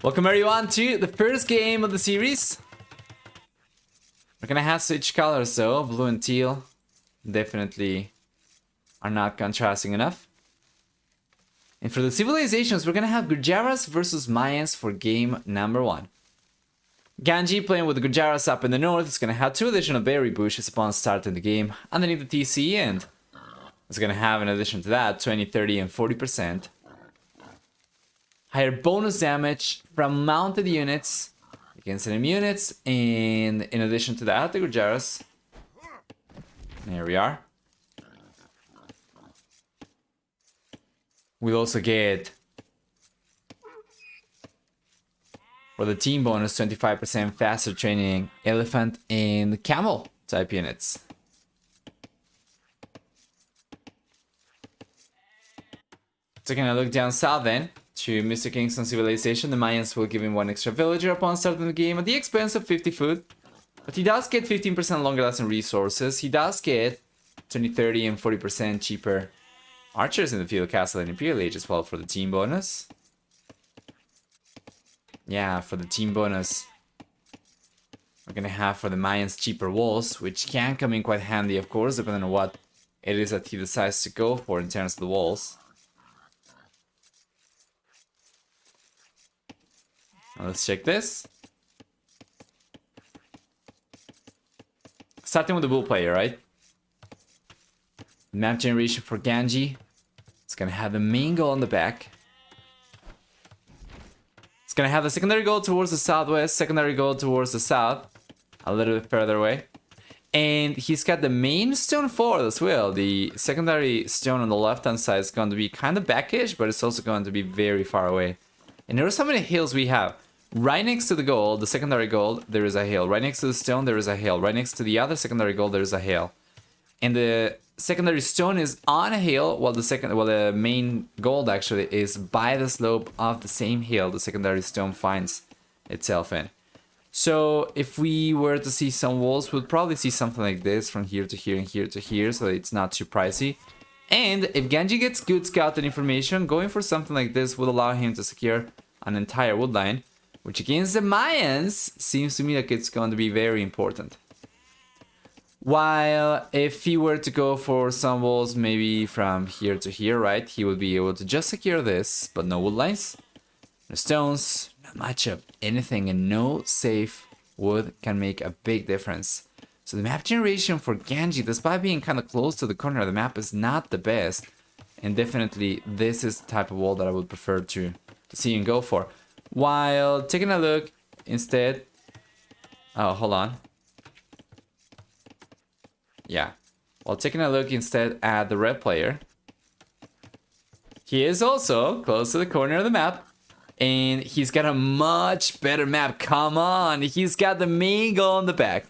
Welcome everyone to the first game of the series. We're gonna have switch colors though. Blue and teal definitely are not contrasting enough. And for the civilizations, we're gonna have Gujaras versus Mayans for game number 1. Ganji playing with the Gujaras up in the north is gonna have 2 additional berry bushes upon starting the game underneath the TC, and it's gonna have in addition to that 20, 30, and 40%. Higher bonus damage from mounted units against enemy units, and in addition to that, the Gujaras. There we are. We'll also get, for the team bonus, 25% faster training elephant and camel type units. Taking a look down south then, to Mr. Kingstone civilization, the Mayans will give him 1 extra villager upon starting the game at the expense of 50 food. But he does get 15% longer lasting resources. He does get 20, 30, and 40% cheaper archers in the field castle and Imperial Age as well for the team bonus. Yeah, for the team bonus, we're gonna have for the Mayans cheaper walls, which can come in quite handy, of course, depending on what it is that he decides to go for in terms of the walls. Now let's check this. Starting with the bull player, right? Map generation for Ganji. It's gonna have the main goal on the back. It's gonna have the secondary goal towards the southwest, secondary goal towards the south, a little bit further away. And he's got the main stone forward as well. The secondary stone on the left hand side is going to be kind of backish, but it's also going to be very far away. And notice how many hills we have. Right next to the gold, the secondary gold, there is a hill. Right next to the stone, there is a hill. Right next to the other secondary gold, there is a hill. And the secondary stone is on a hill, while the main gold actually is by the slope of the same hill the secondary stone finds itself in. So if we were to see some walls, we'll probably see something like this from here to here and here to here, so it's not too pricey. And if Ganji gets good scouted information, going for something like this would allow him to secure an entire woodline, which against the Mayans seems to me like it's going to be very important. While if he were to go for some walls maybe from here to here, right, he would be able to just secure this, but no wood lines, no stones, not much of anything, and no safe wood can make a big difference. So the map generation for Ganji, despite being kind of close to the corner of the map, is not the best. And definitely this is the type of wall that I would prefer to see him go for. While taking a look instead... Oh, hold on. Yeah. While taking a look instead at the red player, he is also close to the corner of the map. And he's got a much better map. Come on. He's got the main goal on the back.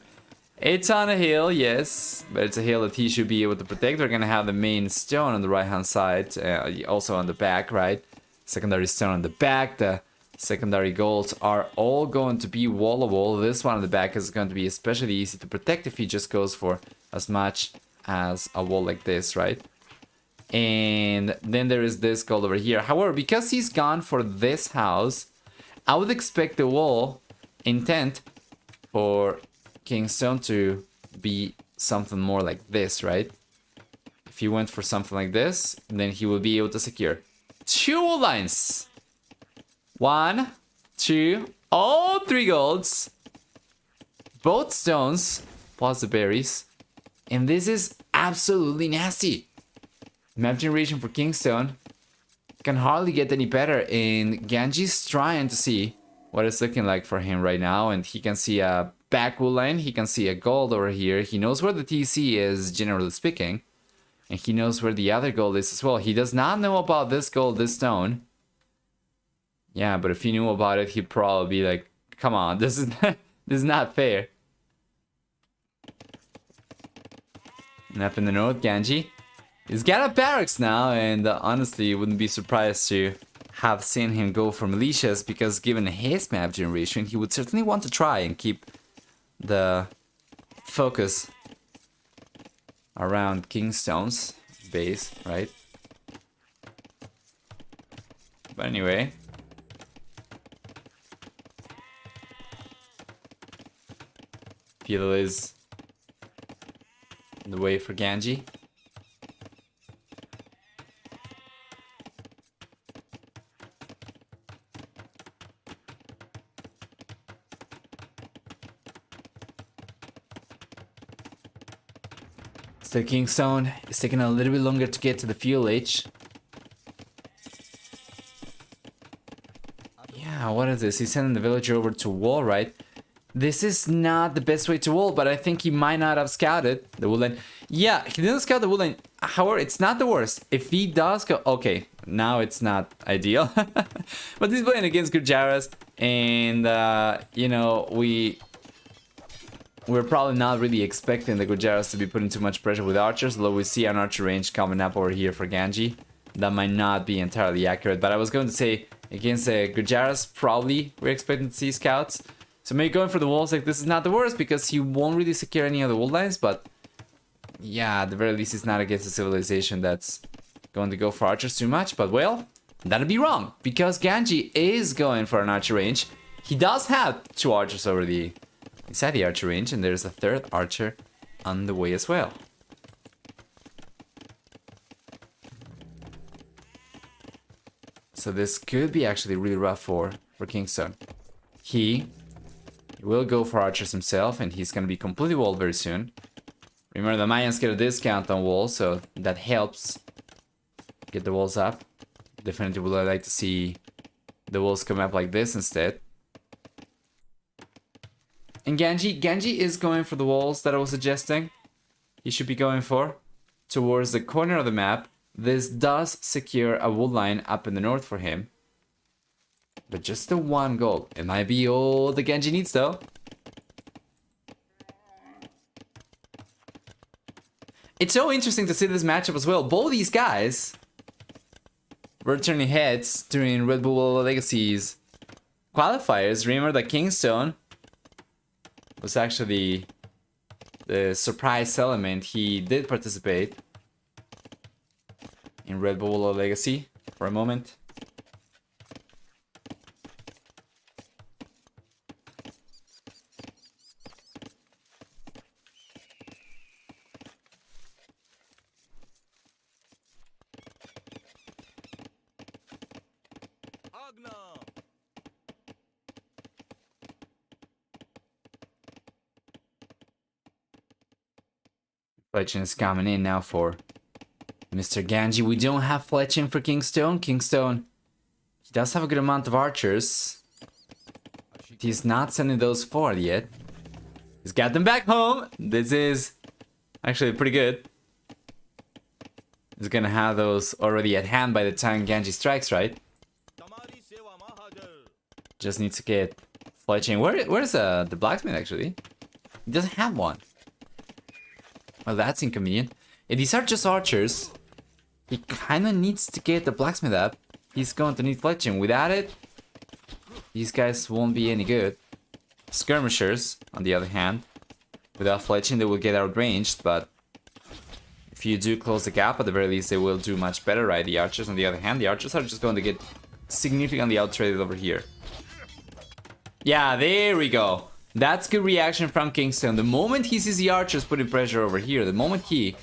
It's on a hill, yes, but it's a hill that he should be able to protect. We're gonna have the main stone on the right hand side, also on the back, right? Secondary stone on the back. The secondary golds are all going to be wallable. This one on the back is going to be especially easy to protect if he just goes for as much as a wall like this, right? And then there is this gold over here. However, because he's gone for this house, I would expect the wall intent for Kingstone to be something more like this, right? If he went for something like this, then he will be able to secure 2 wall lines. 1, 2, all 3 golds, both stones, plus the berries, and this is absolutely nasty. Map generation for Kingstone can hardly get any better, and Ganji's trying to see what it's looking like for him right now, and he can see a back wood line, he can see a gold over here, he knows where the TC is, generally speaking, and he knows where the other gold is as well. He does not know about this gold, this stone. Yeah, but if he knew about it, he'd probably be like, come on, this is not fair. And up in the north, Ganji, he's got a barracks now, and honestly, wouldn't be surprised to have seen him go for militias, because given his map generation, he would certainly want to try and keep the focus around Kingstone's base, right? But anyway, Fiddle is in the way for Ganji. So Kingstone is taking a little bit longer to get to the fuel H. Yeah, what is this? He's sending the villager over to wall, right? This is not the best way to wall, but I think he might not have scouted the woodline. Yeah, he didn't scout the woodline. However, it's not the worst. If he does go... Okay, now it's not ideal. But he's playing against Gujaras, and, you know, we're probably not really expecting the Gujaras to be putting too much pressure with archers, although we see an archer range coming up over here for Ganji. That might not be entirely accurate, but I was going to say against the Gujaras, probably we're expecting to see scouts. So maybe going for the walls like this is not the worst because he won't really secure any of the wall lines, but yeah, at the very least he's not against a civilization that's going to go for archers too much, but well, that'd be wrong because Ganji is going for an archer range. He does have 2 archers over inside the archer range, and there's a 3rd archer on the way as well. So this could be actually really rough for Kingstone. He will go for archers himself, and he's going to be completely walled very soon. Remember, the Mayans get a discount on walls, so that helps get the walls up. Definitely would like to see the walls come up like this instead. And Ganji is going for the walls that I was suggesting. He should be going for towards the corner of the map. This does secure a wood line up in the north for him. But just the 1 gold. It might be all the Ganji needs though. It's so interesting to see this matchup as well. Both these guys were turning heads during Red Bull Legacy's qualifiers. Remember that Kingstone was actually the surprise element. He did participate in Red Bull Legacy for a moment. Fletching is coming in now for Mr. Ganji. We don't have fletching for Kingstone. Kingstone, he does have a good amount of archers. He's not sending those forward yet. He's got them back home. This is actually pretty good. He's gonna have those already at hand by the time Ganji strikes, right? Just needs to get fletching. Where's the blacksmith actually? He doesn't have one. Well, that's inconvenient. If these are just archers, he kind of needs to get the blacksmith up. He's going to need fletching. Without it, these guys won't be any good. Skirmishers, on the other hand, without fletching, they will get outranged, but if you do close the gap, at the very least, they will do much better, right? The archers, on the other hand, the archers are just going to get significantly outtraded over here. Yeah, there we go. That's good reaction from Kingstone. The moment he sees the archers putting pressure over here, the moment he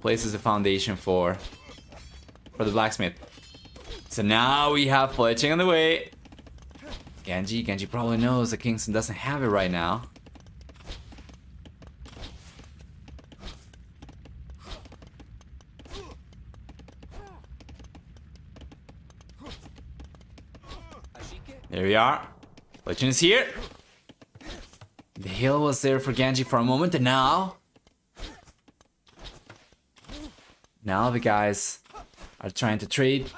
places the foundation for the blacksmith. So now we have fletching on the way. Ganji probably knows that Kingstone doesn't have it right now. There we are. Fletching is here. The hill was there for Ganji for a moment, and now the guys are trying to trade.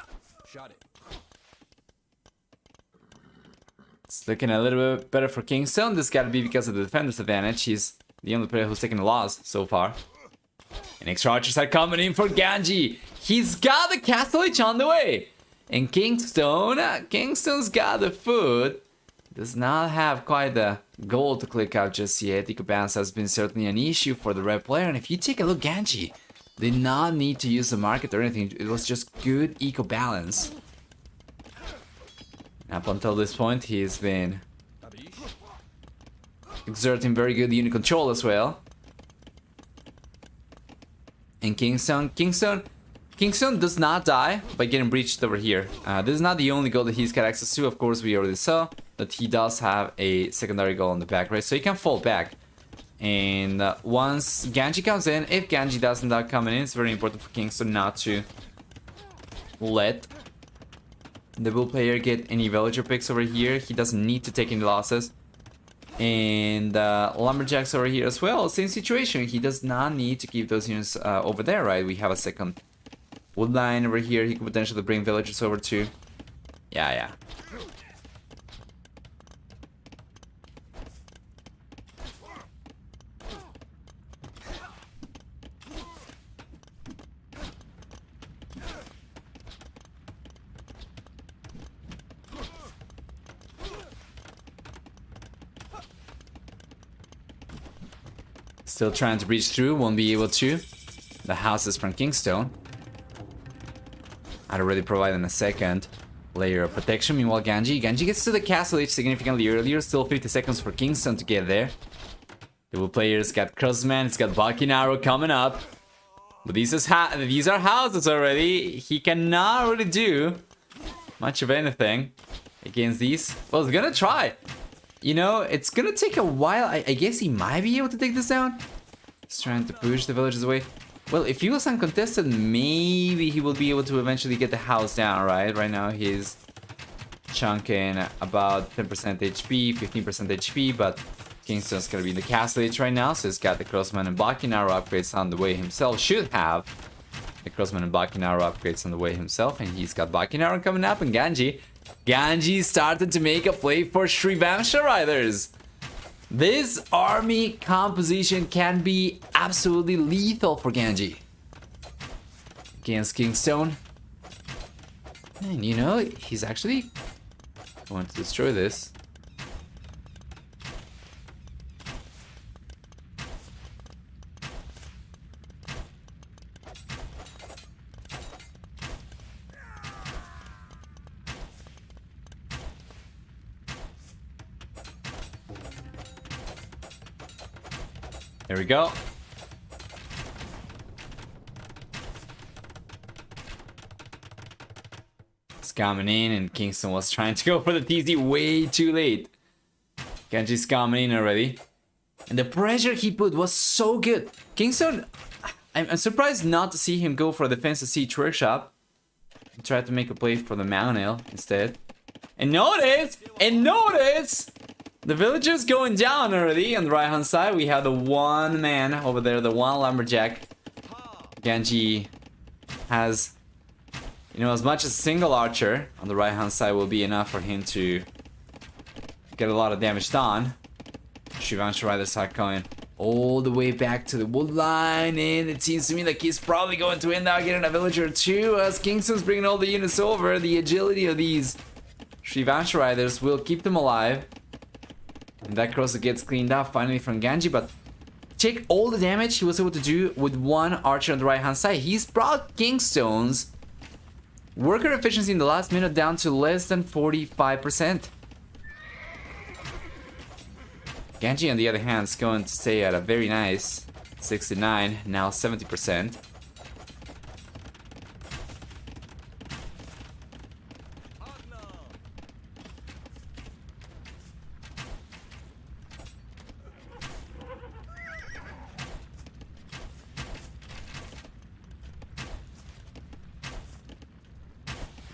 It's looking a little bit better for Kingstone. This gotta be because of the defender's advantage. He's the only player who's taken a loss so far. And extra archers are coming in for Ganji. He's got the castle H on the way. And Kingstone's got the food. Does not have quite the goal to click out just yet. Eco balance has been certainly an issue for the red player. And if you take a look, Ganji did not need to use the market or anything. It was just good eco balance. Up until this point, he's been exerting very good unit control as well. And Kingstone does not die by getting breached over here. This is not the only goal that he's got access to. Of course, we already saw that he does have a secondary goal on the back, right? So he can fall back. And once Ganji comes in, if Ganji doesn't end up coming in, it's very important for Kingstone not to let the bull player get any villager picks over here. He doesn't need to take any losses. And Lumberjacks over here as well, same situation. He does not need to keep those units over there, right? We have a second wood line over here. He could potentially bring villagers over to. Yeah. Still trying to breach through, won't be able to. The house is from Kingstone. I'd already provided a second layer of protection. Meanwhile, Ganji gets to the castle age significantly earlier. Still 50 seconds for Kingstone to get there. The blue players got Crossman, it's got Bakinaro coming up. But these are houses already. He cannot really do much of anything against these. Well, he's gonna try. You know, it's gonna take a while. I guess he might be able to take this down. He's trying to push the villagers away. Well, if he was uncontested, maybe he will be able to eventually get the house down, right? Right now he's chunking about 10% HP, 15% HP, but Kingstone's gonna be in the castle age right now, so he's got the Crossman and Bakinaro upgrades on the way himself. Should have the Crossman and Bakinaro upgrades on the way himself, and he's got Bakinaro coming up, and Ganji started to make a play for Shrivamsha Riders. This army composition can be absolutely lethal for Ganji against Kingstone. And you know, he's actually going to destroy this. There we go. It's coming in, and Kingstone was trying to go for the TZ way too late. Ganji's coming in already. And the pressure he put was so good. Kingstone, I'm surprised not to see him go for a defensive siege workshop. He tried to make a play for the Mount Hill instead. And notice! The villagers going down already. On the right hand side, we have the one man over there, the one lumberjack. Ganji has, you know, as much as a single archer on the right hand side will be enough for him to get a lot of damage done. Shrivamsha Riders are going all the way back to the wood line, and it seems to me like he's probably going to end up getting a villager or two as Kingstone's bringing all the units over. The agility of these Shrivamsha Riders will keep them alive. And that crosser gets cleaned up finally from Ganji, but check all the damage he was able to do with one archer on the right hand side. He's brought Kingstone's worker efficiency in the last minute down to less than 45%. Ganji on the other hand is going to stay at a very nice 69, now 70%.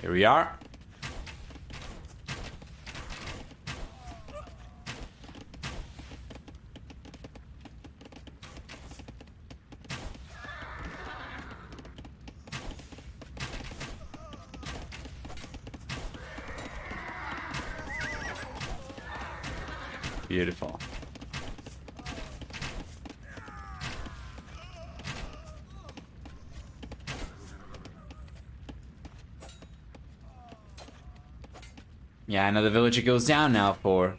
Here we are. Beautiful. Yeah, another villager goes down now for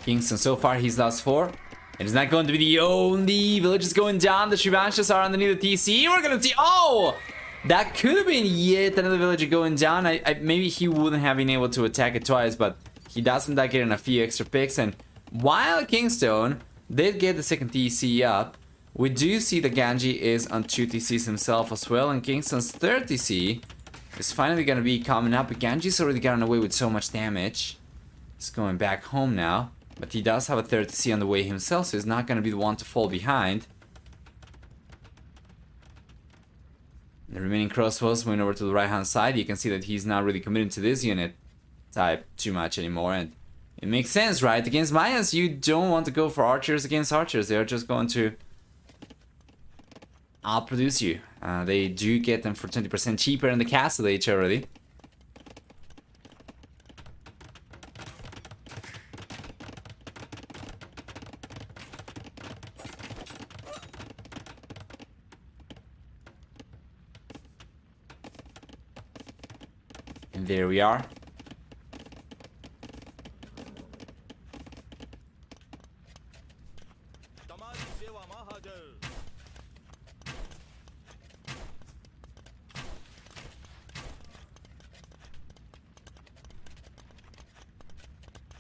Kingstone. So far, he's lost 4. It is not going to be the only villagers going down. The Shrivamshas are underneath the TC. We're going to see... Oh! That could have been yet another villager going down. Maybe he wouldn't have been able to attack it twice, but he does end up getting a few extra picks. And while Kingstone did get the second TC up. We do see that Ganji is on 2 TCs himself as well, and Kingstone's third TC is finally going to be coming up. But Ganji's already gotten away with so much damage. He's going back home now, but he does have a third TC on the way himself, so he's not going to be the one to fall behind. The remaining crossbows moving over to the right hand side. You can see that he's not really committed to this unit type too much anymore, and it makes sense, right? Against Mayans, you don't want to go for archers against archers. They're just going to outproduce you. They do get them for 20% cheaper in the castle age already. And there we are.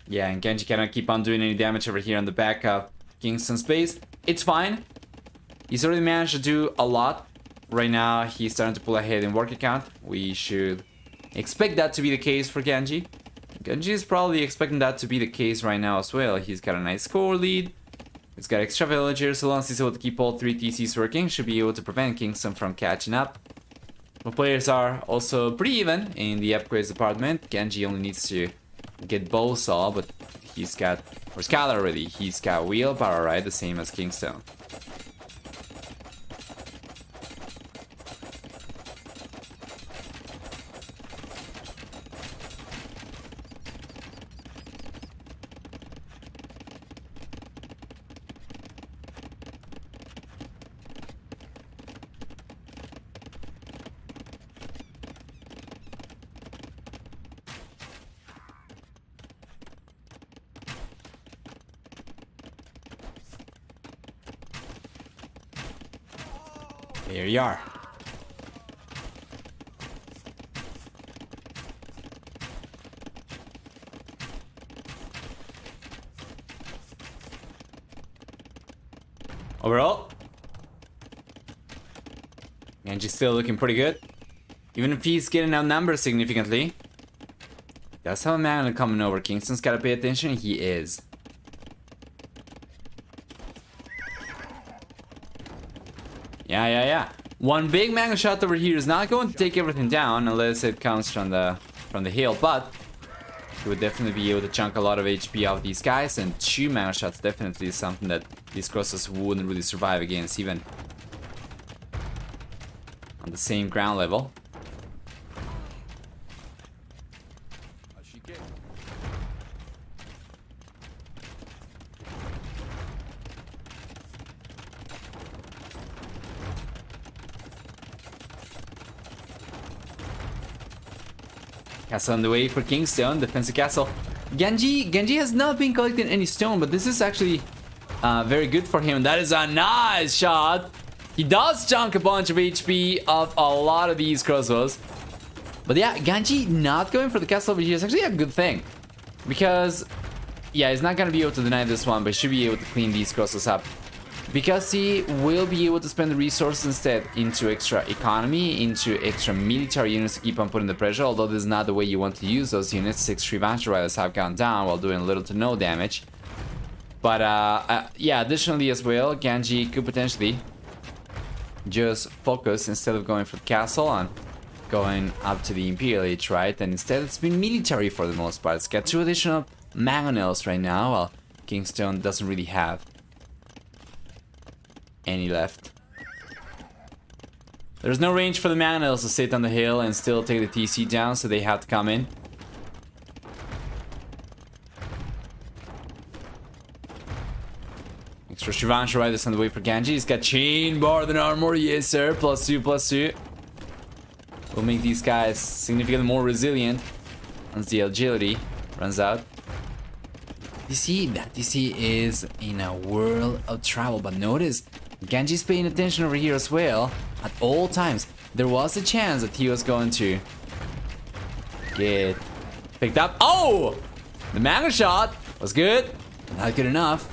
Yeah, and Ganji cannot keep on doing any damage over here on the back of Kingstone's base. It's fine. He's already managed to do a lot. Right now, he's starting to pull ahead in work count. We should expect that to be the case for Ganji. Ganji is probably expecting that to be the case right now as well. He's got a nice score lead. He's got extra villagers. So long as he's able to keep all 3 TCs working, should be able to prevent Kingstone from catching up. The players are also pretty even in the upgrades department. Ganji only needs to get Bowsaw, but he's got, or Scalar already, he's got Wheelbarrow, right? The same as Kingstone. There you are. Overall, Ganji's still looking pretty good. Even if he's getting outnumbered significantly. That's how a man coming over. Kingstone's gotta pay attention. He is. Yeah. One big manga shot over here is not going to take everything down unless it comes from the hill, but he would definitely be able to chunk a lot of HP off these guys, and 2 manga shots definitely is something that these crosses wouldn't really survive against, even on the same ground level. Castle on the way for Kingstone, defensive castle. Ganji has not been collecting any stone, but this is actually very good for him. That is a nice shot. He does chunk a bunch of HP of a lot of these crossbows. But yeah, Ganji not going for the castle over here is actually a good thing. Because, yeah, he's not going to be able to deny this one, but he should be able to clean these crossbows up. Because he will be able to spend the resources instead into extra economy, into extra military units to keep on putting the pressure, although this is not the way you want to use those units. 6 Revenge Riders have gone down while doing little to no damage. But yeah, additionally as well, Ganji could potentially just focus instead of going for the castle and going up to the Imperial Age, right? And instead it's been military for the most part. It's got 2 additional mangonels right now, while Kingstone doesn't really have any left. There's no range for the mangonels to sit on the hill and still take the TC down, so they have to come in. Extra Shivansha Riders on the way for Ganji. He's got chain bar than armor. Yes, sir. +2/+2. Will make these guys significantly more resilient once the agility runs out. You see, that DC is in a world of travel, but notice Ganji's paying attention over here as well at all times. There was a chance that he was going to get picked up. Oh! The manga shot was good, not good enough.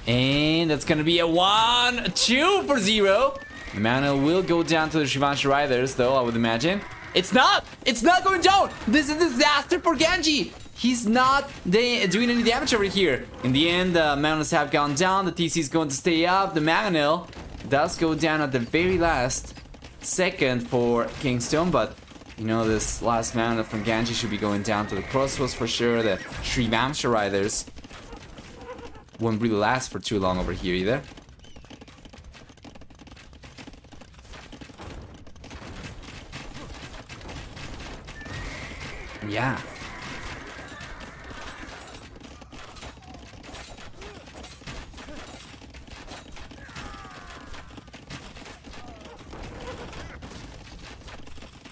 And that's gonna be a 1-2 for 0. The mana will go down to the Shivanshi Riders, though, I would imagine. It's not! It's not going down! This is a disaster for Ganji! He's not doing any damage over here. In the end, the manas have gone down. The TC is going to stay up. The Mangonel does go down at the very last second for Kingstone, but you know, this last mana from Ganji should be going down to the crossbows for sure. The Shivanshi Riders won't really last for too long over here either. Yeah.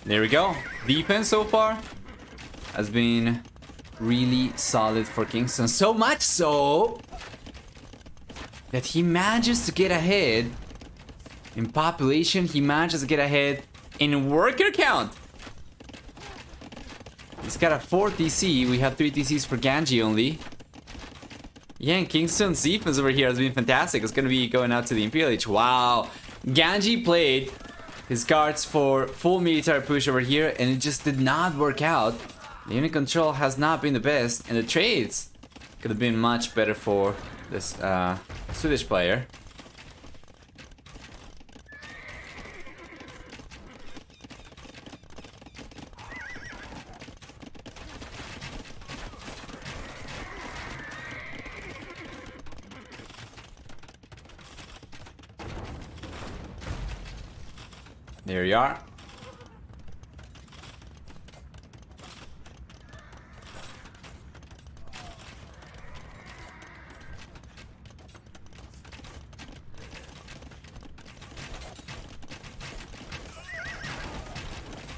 There we go. Defense so far has been really solid for Kingstone. So much so that he manages to get ahead in population. He manages to get ahead in worker count. He's got a 4 TC. We have 3 TCs for Ganji only. Yeah, and Kingstone's defense over here has been fantastic. It's gonna be going out to the Imperial Age. Wow. Ganji played his cards for full military push over here, and it just did not work out. The unit control has not been the best, and the trades could have been much better for this Swedish player. There you are.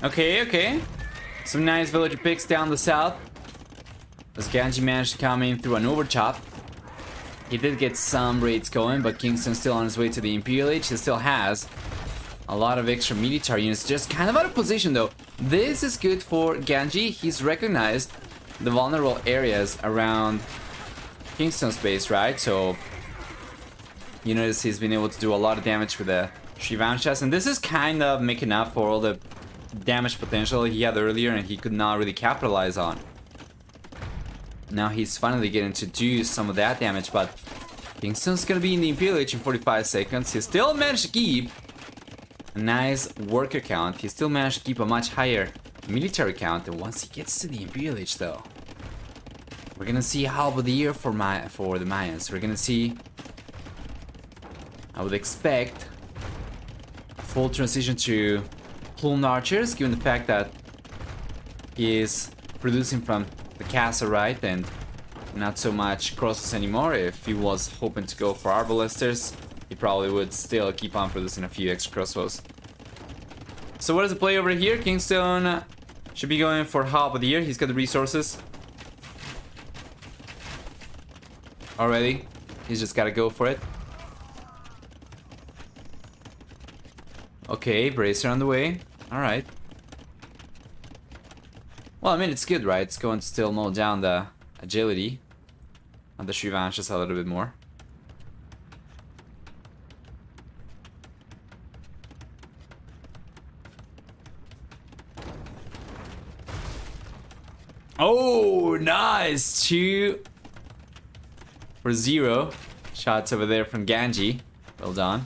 Okay. Some nice villager picks down the south. As Ganji managed to come in through an overchop. He did get some raids going, but Kingstone's still on his way to the Imperial Age. He still has a lot of extra military units, just kind of out of position though. This is good for Ganji. He's recognized the vulnerable areas around Kingstone's base, right? So you notice he's been able to do a lot of damage with the Shivanshas, and this is kind of making up for all the damage potential he had earlier and he could not really capitalize on. Now he's finally getting to do some of that damage, but Kingstone's gonna be in the Imperial Age in 45 seconds. He still managed to keep a nice worker count. He still managed to keep a much higher military count, and once he gets to the Imperial Age though, we're gonna see how about the year for the Mayans. We're gonna see, I would expect, a full transition to plumed archers, given the fact that he is producing from the castle, right, and not so much crosses anymore. If he was hoping to go for arbalesters, he probably would still keep on producing a few extra crossbows. So what does the play over here? Kingstone should be going for half of the year. He's got the resources already. He's just gotta go for it. Okay, bracer on the way. Alright. Well, I mean, it's good, right? It's going to still mow down the agility of the Shivanshas a little bit more. Oh, nice! 2 for 0. Shots over there from Ganji. Well done.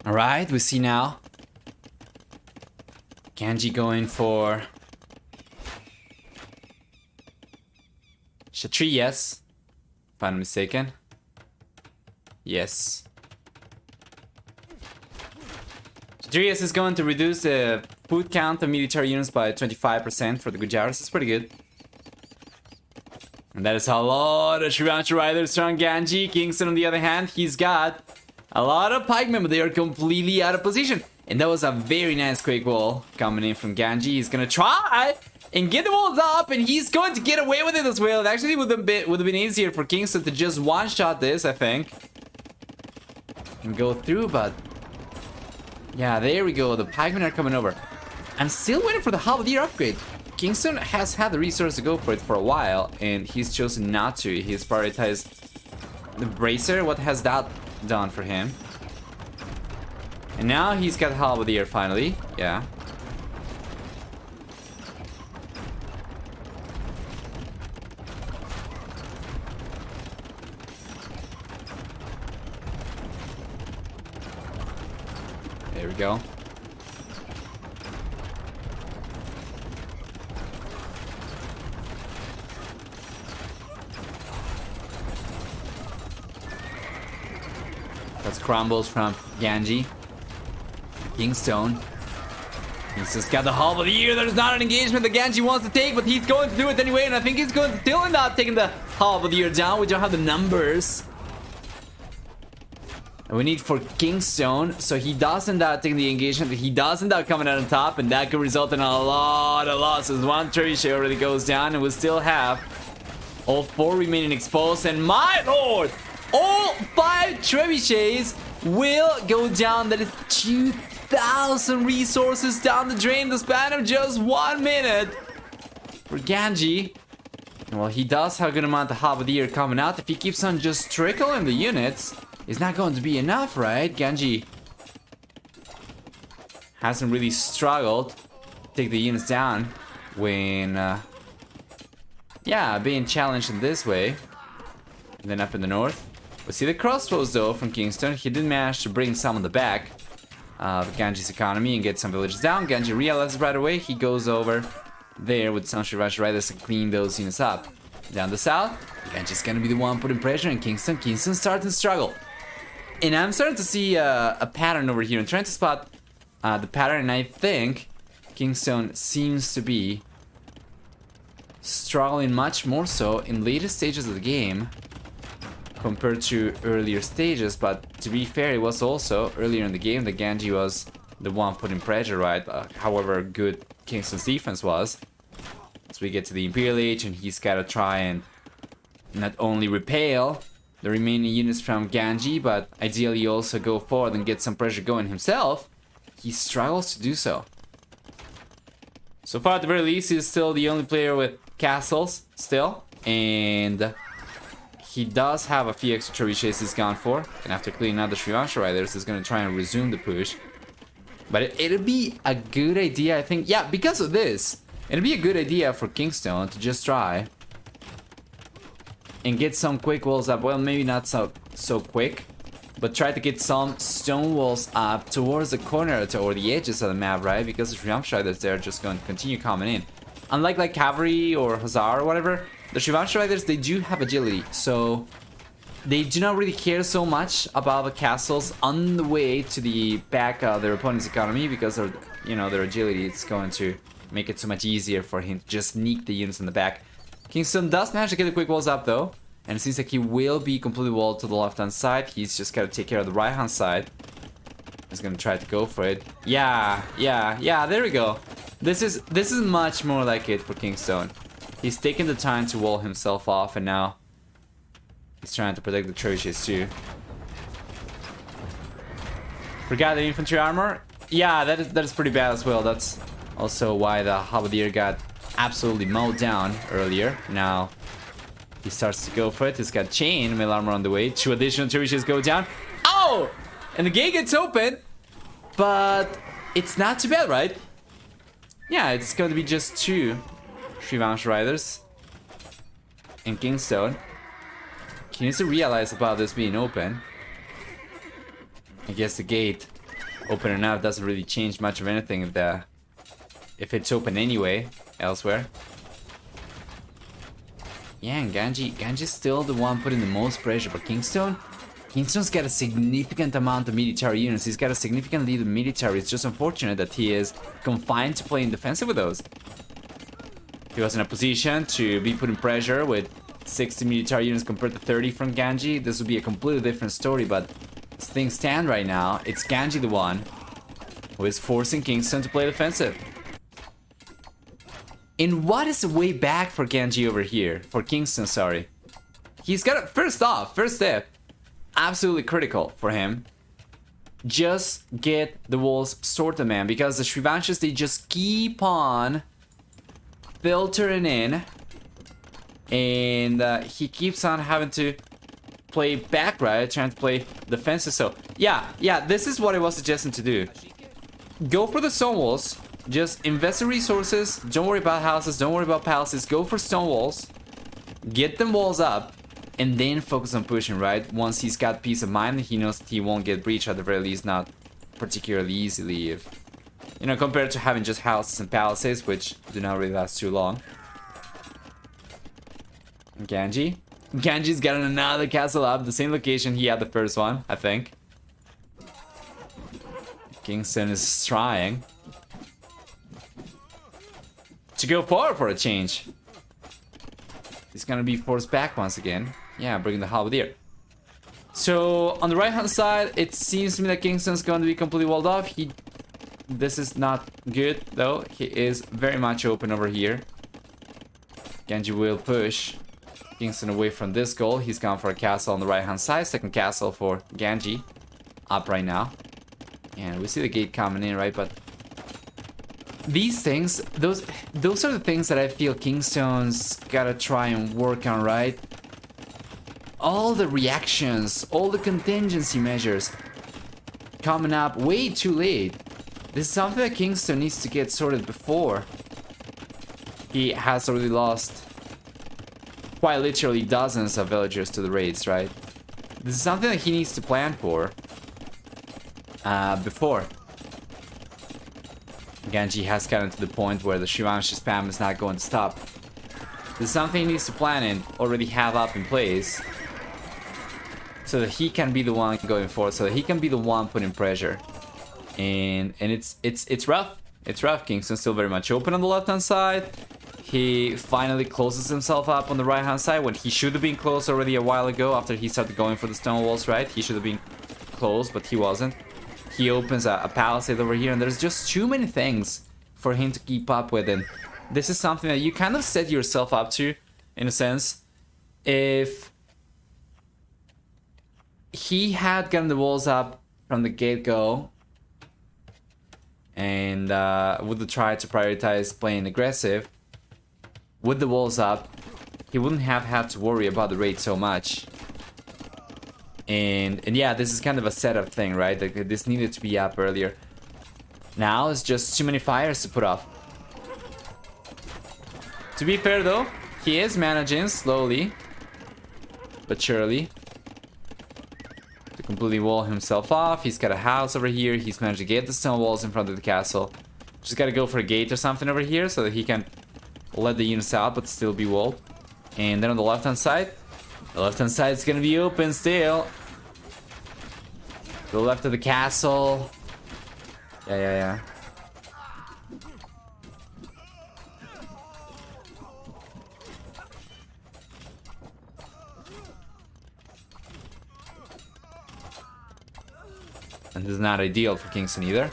Alright, we see now Ganji going for Kshatriyas, if I'm not mistaken. Yes. Kshatriyas is going to reduce the food count of military units by 25% for the Gujaras. That's pretty good. And that is a lot of Shivanshi Riders on Ganji. Kingstone, on the other hand, he's got a lot of pikemen, but they are completely out of position. And that was a very nice quick wall coming in from Ganji. He's gonna try and get the walls up, and he's going to get away with it as well. It actually would have been easier for Kingstone to just one-shot this, I think, and go through, but yeah, there we go. The pikemen are coming over. I'm still waiting for the halberdier upgrade. Kingstone has had the resource to go for it for a while, and he's chosen not to. He's prioritized the bracer. What has that done for him? And now he's got halberdier finally. Yeah. There we go. That's crumbles from Ganji. Kingstone. He's just got the halberdier. There's not an engagement that Ganji wants to take, but he's going to do it anyway, and I think he's going to still end up taking the halberdier down. We don't have the numbers. And we need for Kingstone, so he does end up taking the engagement, he does end up coming out on top, and that could result in a lot of losses. One trebuchet already goes down, and we still have all 4 remaining exposed, and my lord! All 5 trebuchets will go down. That is 2,000 resources down the drain in the span of just 1 minute for Ganji. Well, he does have a good amount of halberdier coming out. If he keeps on just trickling the units, it's not going to be enough, right? Ganji hasn't really struggled to take the units down when, yeah, being challenged in this way. And then up in the north, we see the crossbows though from Kingstone. He did manage to bring some on the back of Ganji's economy and get some villages down. Ganji realizes right away. He goes over there with some Shiravashi Riders and clean those units up. Down the south, Ganji's gonna be the one putting pressure on Kingstone. Kingstone starting to struggle. And I'm starting to see a pattern over here. I'm trying to spot the pattern, and I think Kingstone seems to be struggling much more so in later stages of the game compared to earlier stages. But to be fair, it was also earlier in the game that Ganji was the one putting pressure, right? However good Kingstone's defense was. As we get to the Imperial Age, and he's got to try and not only repel the remaining units from Ganji, but ideally also go forward and get some pressure going himself. He struggles to do so. So far, at the very least, he's still the only player with castles still, and he does have a few extra trebuchets he's gone for, and after clearing out the Shrivansha Riders, he's going to try and resume the push. But it'd be a good idea, I think, yeah, because of this, it'd be a good idea for Kingstone to just try and get some quick walls up. Well, maybe not so quick, but try to get some stone walls up towards the corner or the edges of the map, right? Because the Shrivansha Riders, they're just going to continue coming in. Unlike like Cavalry or Hussar or whatever, the Shrivansha Riders, they do have agility, so they do not really care so much about the castles on the way to the back of their opponent's economy, because of, you know, their agility. It's going to make it so much easier for him to just sneak the units in the back. Kingstone does manage to get the quick walls up though, and it seems like he will be completely walled to the left hand side. He's just got to take care of the right hand side. He's gonna try to go for it. Yeah, there we go. This is much more like it for Kingstone. He's taken the time to wall himself off, and now he's trying to protect the trebuchets too. Forgot the infantry armor. Yeah, that is pretty bad as well. That's also why the halberdier got absolutely mowed down earlier. Now he starts to go for it. He's got chain mail armor on the way. 2 additional trebuchets go down. Oh! And the gate gets open, but it's not too bad, right? Yeah, it's going to be just 2 Shrivansha Riders and Kingstone. He needs to realize about this being open. I guess the gate open enough doesn't really change much of anything if it's open anyway elsewhere. Yeah, and Ganji's still the one putting the most pressure, but Kingstone's got a significant amount of military units. He's got a significant lead of military. It's just unfortunate that he is confined to playing defensive with those. If he was in a position to be putting pressure with 60 military units compared to 30 from Ganji, this would be a completely different story, but as things stand right now, it's Ganji the one who is forcing Kingstone to play defensive. And what is the way back for Ganji over here? For Kingstone, sorry. He's got it. First off, first step, absolutely critical for him. Just get the walls sorted, man, because the Srivanshas, they just keep on filtering in. And he keeps on having to play back, right? Trying to play defensive. So, yeah, this is what I was suggesting to do. Go for the stone walls. Just invest in resources. Don't worry about houses. Don't worry about palaces. Go for stone walls. Get them walls up. And then focus on pushing, right? Once he's got peace of mind, he knows that he won't get breached, at the very least, not particularly easily. If, you know, compared to having just houses and palaces, which do not really last too long. Ganji. Ganji's got another castle up, the same location he had the first one, I think. Kingstone is trying to go forward for a change. He's gonna be forced back once again. Yeah, bringing the halberdier. So on the right hand side, it seems to me that Kingstone's going to be completely walled off. This is not good though. He is very much open over here. Ganji will push Kingstone away from this goal. He's gone for a castle on the right hand side. Second castle for Ganji. Up right now. And we see the gate coming in, right? But these things, those are the things that I feel Kingstone's gotta try and work on, right? All the reactions, all the contingency measures coming up way too late. This is something that Kingstone needs to get sorted before he has already lost quite literally dozens of villagers to the raids, right? This is something that he needs to plan for before. Ganji has gotten to the point where the Shivanshi spam is not going to stop. This is something he needs to plan and already have up in place, so that he can be the one going forward, so that he can be the one putting pressure. And it's rough. It's rough. Kingstone's still very much open on the left hand side. He finally closes himself up on the right hand side when he should have been close already a while ago after he started going for the stone walls, right? He should have been close, but he wasn't. He opens a palisade over here, and there's just too many things for him to keep up with. And this is something that you kind of set yourself up to, in a sense. If he had gotten the walls up from the get-go and would have tried to prioritize playing aggressive with the walls up, he wouldn't have had to worry about the raid so much. And yeah, this is kind of a setup thing, right? Like, this needed to be up earlier. Now it's just too many fires to put off. To be fair though, he is managing slowly but surely to completely wall himself off. He's got a house over here. He's managed to get the stone walls in front of the castle. Just gotta go for a gate or something over here so that he can let the units out but still be walled. And then on the left hand side, the left hand side is gonna be open still. To the left of the castle. Yeah. And this is not ideal for Kingstone either.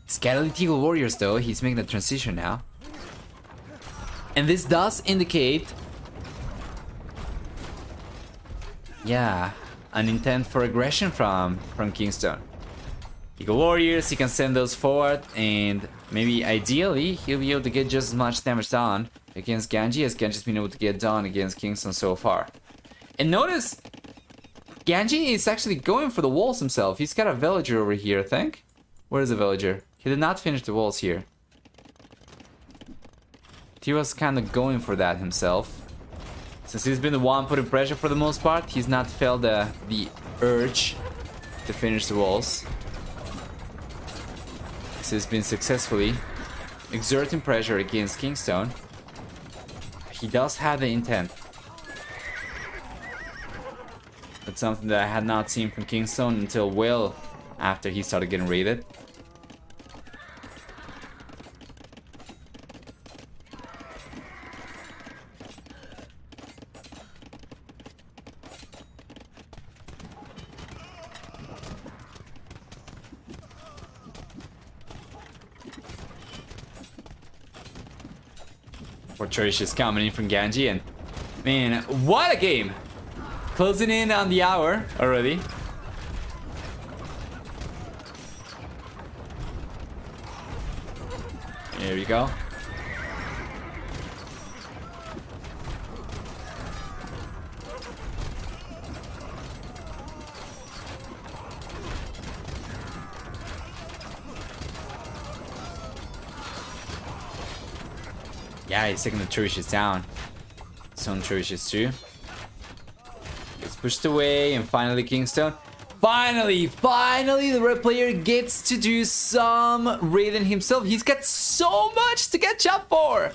He's got elite Eagle Warriors though. He's making the transition now. And this does indicate, yeah, an intent for aggression from Kingstone. Eagle Warriors, he can send those forward, and maybe ideally he'll be able to get just as much damage done against Ganji as Ganji's been able to get done against Kingstone so far. And notice, Ganji is actually going for the walls himself. He's got a villager over here, I think. Where is the villager? He did not finish the walls here. He was kind of going for that himself. Since he's been the one putting pressure for the most part, he's not felt the urge to finish the walls. So he's been successfully exerting pressure against Kingstone. He does have the intent. That's something that I had not seen from Kingstone until well after he started getting raided. For Trish is coming in from Ganji, and man, what a game! Closing in on the hour already. Here we go. Yeah, he's taking the Trish down. Some Trish too. Gets pushed away, and finally Kingstone. Finally, the red player gets to do some raiding himself. He's got so much to catch up for.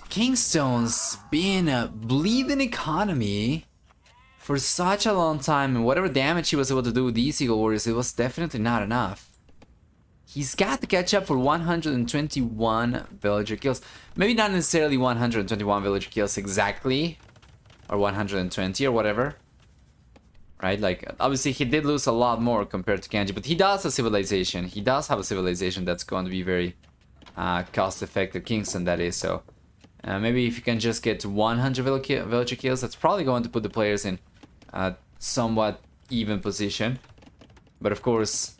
Kingstone's been a bleeding economy for such a long time, and whatever damage he was able to do with these Eagle Warriors, it was definitely not enough. He's got to catch up for 121 villager kills. Maybe not necessarily 121 villager kills exactly, or 120 or whatever. Right, like, obviously he did lose a lot more compared to Ganji, but he does have civilization. He does have a civilization that's going to be very cost-effective. Kingstone, that is, so maybe if you can just get to 100 villager kills, that's probably going to put the players in a somewhat even position. But of course,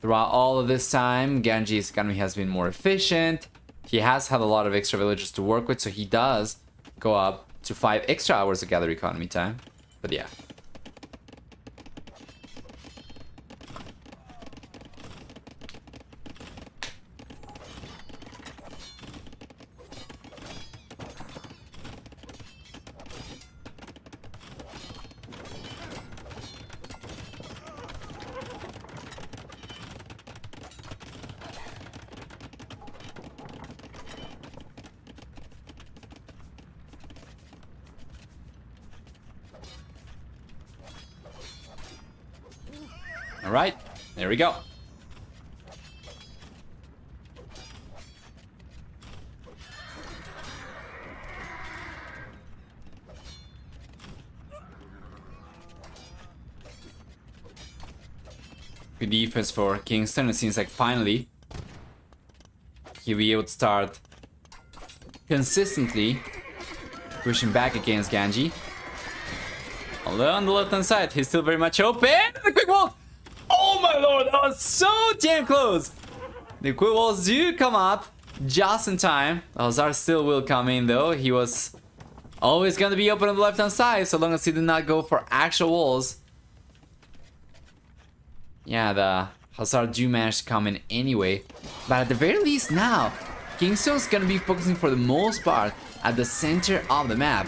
throughout all of this time, Ganji's economy has been more efficient. He has had a lot of extra villagers to work with, so he does go up to 5 extra hours of gather economy time. But yeah. All right, there we go. Good defense for Kingstone. It seems like finally he'll be able to start consistently pushing back against Ganji. Although on the left hand side, he's still very much open. The quick wall! Oh my lord, that was so damn close! The quick walls do come up just in time. Alzar still will come in though. He was always gonna be open on the left hand side so long as he did not go for actual walls. Yeah, the Hazard do manage to come in anyway. But at the very least now, Kingstone's gonna be focusing for the most part at the center of the map.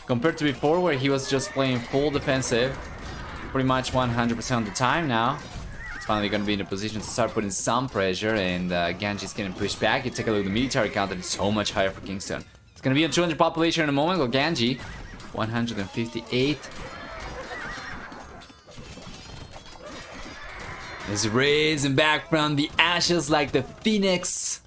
Compared to before where he was just playing full defensive pretty much 100% of the time now. It's finally going to be in a position to start putting some pressure, and Ganji's getting pushed back. You take a look at the military count, it's so much higher for Kingstone. It's going to be a 200 population in a moment, while Ganji, 158. Is raising back from the ashes like the phoenix.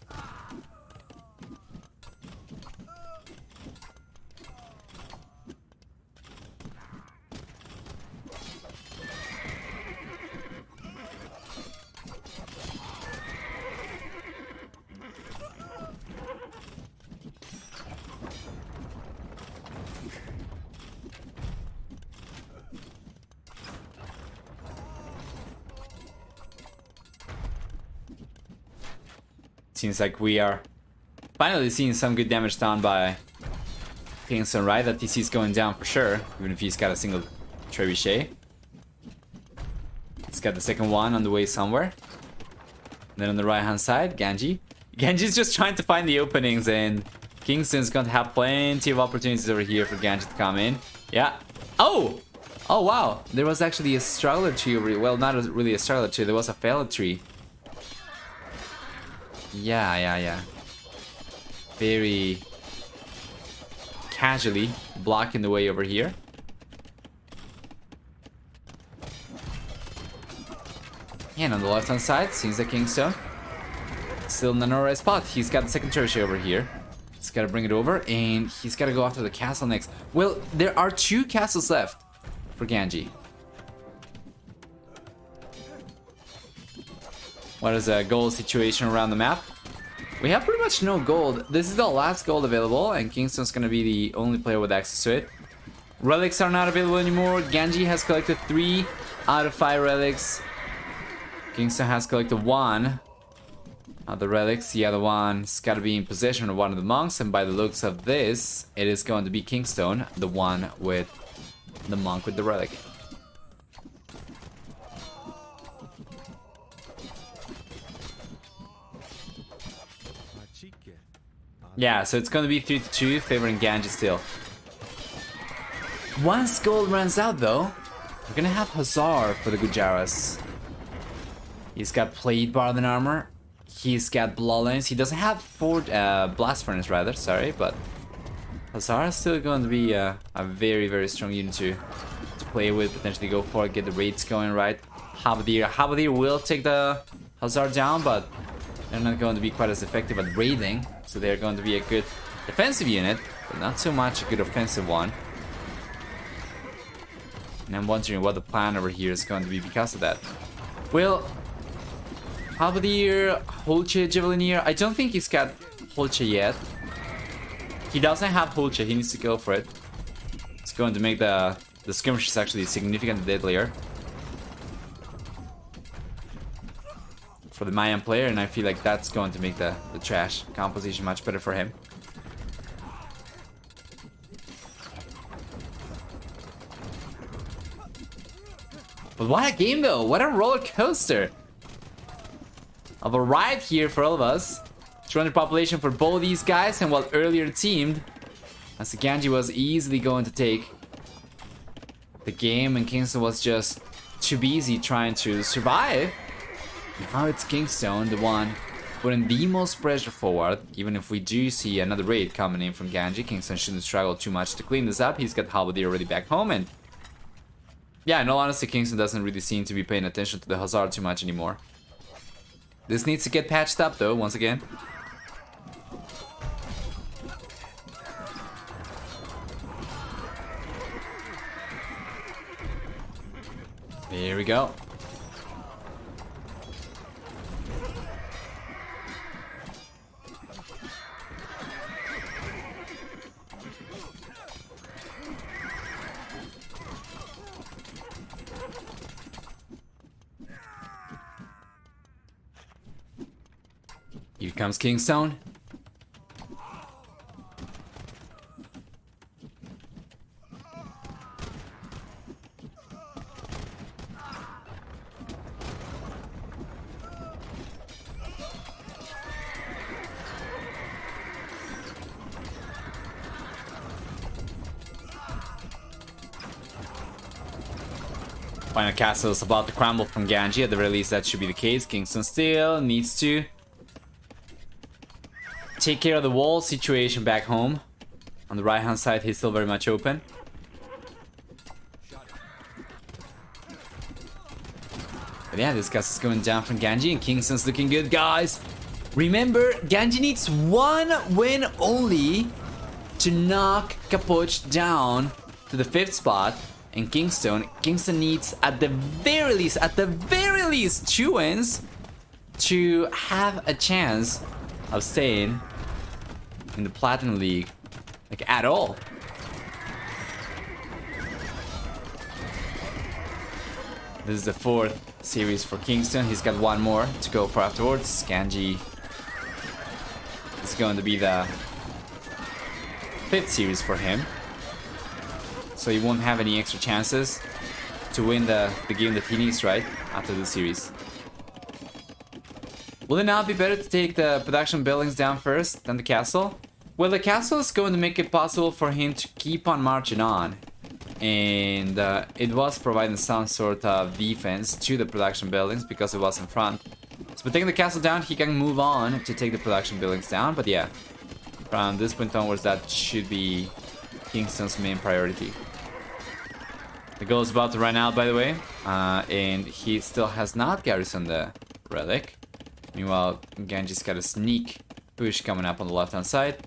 Seems like we are finally seeing some good damage done by Kingstone, right? That TC is going down for sure, even if he's got a single trebuchet. He's got the second one on the way somewhere. And then on the right hand side, Ganji. Ganji's just trying to find the openings, and Kingstone's going to have plenty of opportunities over here for Ganji to come in. Yeah. Oh! Oh wow, there was actually a straggler tree over here. Well, not really a straggler tree, there was a failed tree. Yeah. Very casually blocking the way over here. And on the left hand side, seems like Kingstone still in an alright spot. He's got the second tertiary over here. He's got to bring it over, and he's got to go after the castle next. Well, there are 2 castles left for Ganji. What is the gold situation around the map? We have pretty much no gold. This is the last gold available, and Kingstone's gonna be the only player with access to it. Relics are not available anymore. Ganji has collected 3 out of 5 relics. Kingstone has collected 1 of the relics. The other one's gotta be in possession of one of the monks, and by the looks of this, it is going to be Kingstone, the one with the monk with the relic. Yeah, so it's gonna be 3-2, favoring Ganji still. Once gold runs out though, we're gonna have Hazard for the Gujaras. He's got plate bar than armor. He's got bloodlines. He doesn't have blast furnace rather, sorry, but Hazard is still going to be a very, very strong unit to play with, potentially go for it, get the raids going right. Halberdier will take the Hazard down, but they're not going to be quite as effective at raiding. So they're going to be a good defensive unit, but not so much a good offensive one. And I'm wondering what the plan over here is going to be because of that. Well, Halberdier, Holche, Javelinier. I don't think he's got Holche yet. He doesn't have Holche, he needs to go for it. It's going to make the skirmishes actually significantly deadlier for the Mayan player, and I feel like that's going to make the trash composition much better for him. But what a game though, what a roller coaster of a ride here for all of us. 200 population for both these guys, and while earlier teamed, as the Ganji was easily going to take the game and Kingstone was just too busy trying to survive. Now it's Kingstone, the one putting the most pressure forward. Even if we do see another raid coming in from Ganji, Kingstone shouldn't struggle too much to clean this up. He's got Halberdier already back home, and yeah, in all honesty, Kingstone doesn't really seem to be paying attention to the Hazard too much anymore. This needs to get patched up though, once again. Here we go. Here comes Kingstone. Final castle is about to crumble from Ganji. At the very least, that should be the case. Kingstone still needs to take care of the wall situation back home. On the right hand side, he's still very much open. But yeah, this cast is going down from Ganji, and Kingstone's looking good, guys. Remember, Ganji needs 1 win only to knock Capuch down to the 5th spot. And Kingston needs at the very least 2 wins to have a chance of staying in the Platinum League, like at all. This is the 4th series for Kingstone. He's got 1 more to go for afterwards. Ganji is going to be the 5th series for him, so he won't have any extra chances to win the game that he needs right after the series. Will it not be better to take the production buildings down first than the castle? Well, the castle is going to make it possible for him to keep on marching on. And it was providing some sort of defense to the production buildings because it was in front. So by taking the castle down, he can move on to take the production buildings down. But yeah, from this point onwards, that should be Kingstone's main priority. The goal is about to run out, by the way, and he still has not garrisoned the relic. Meanwhile, Ganji's got a sneak push coming up on the left-hand side.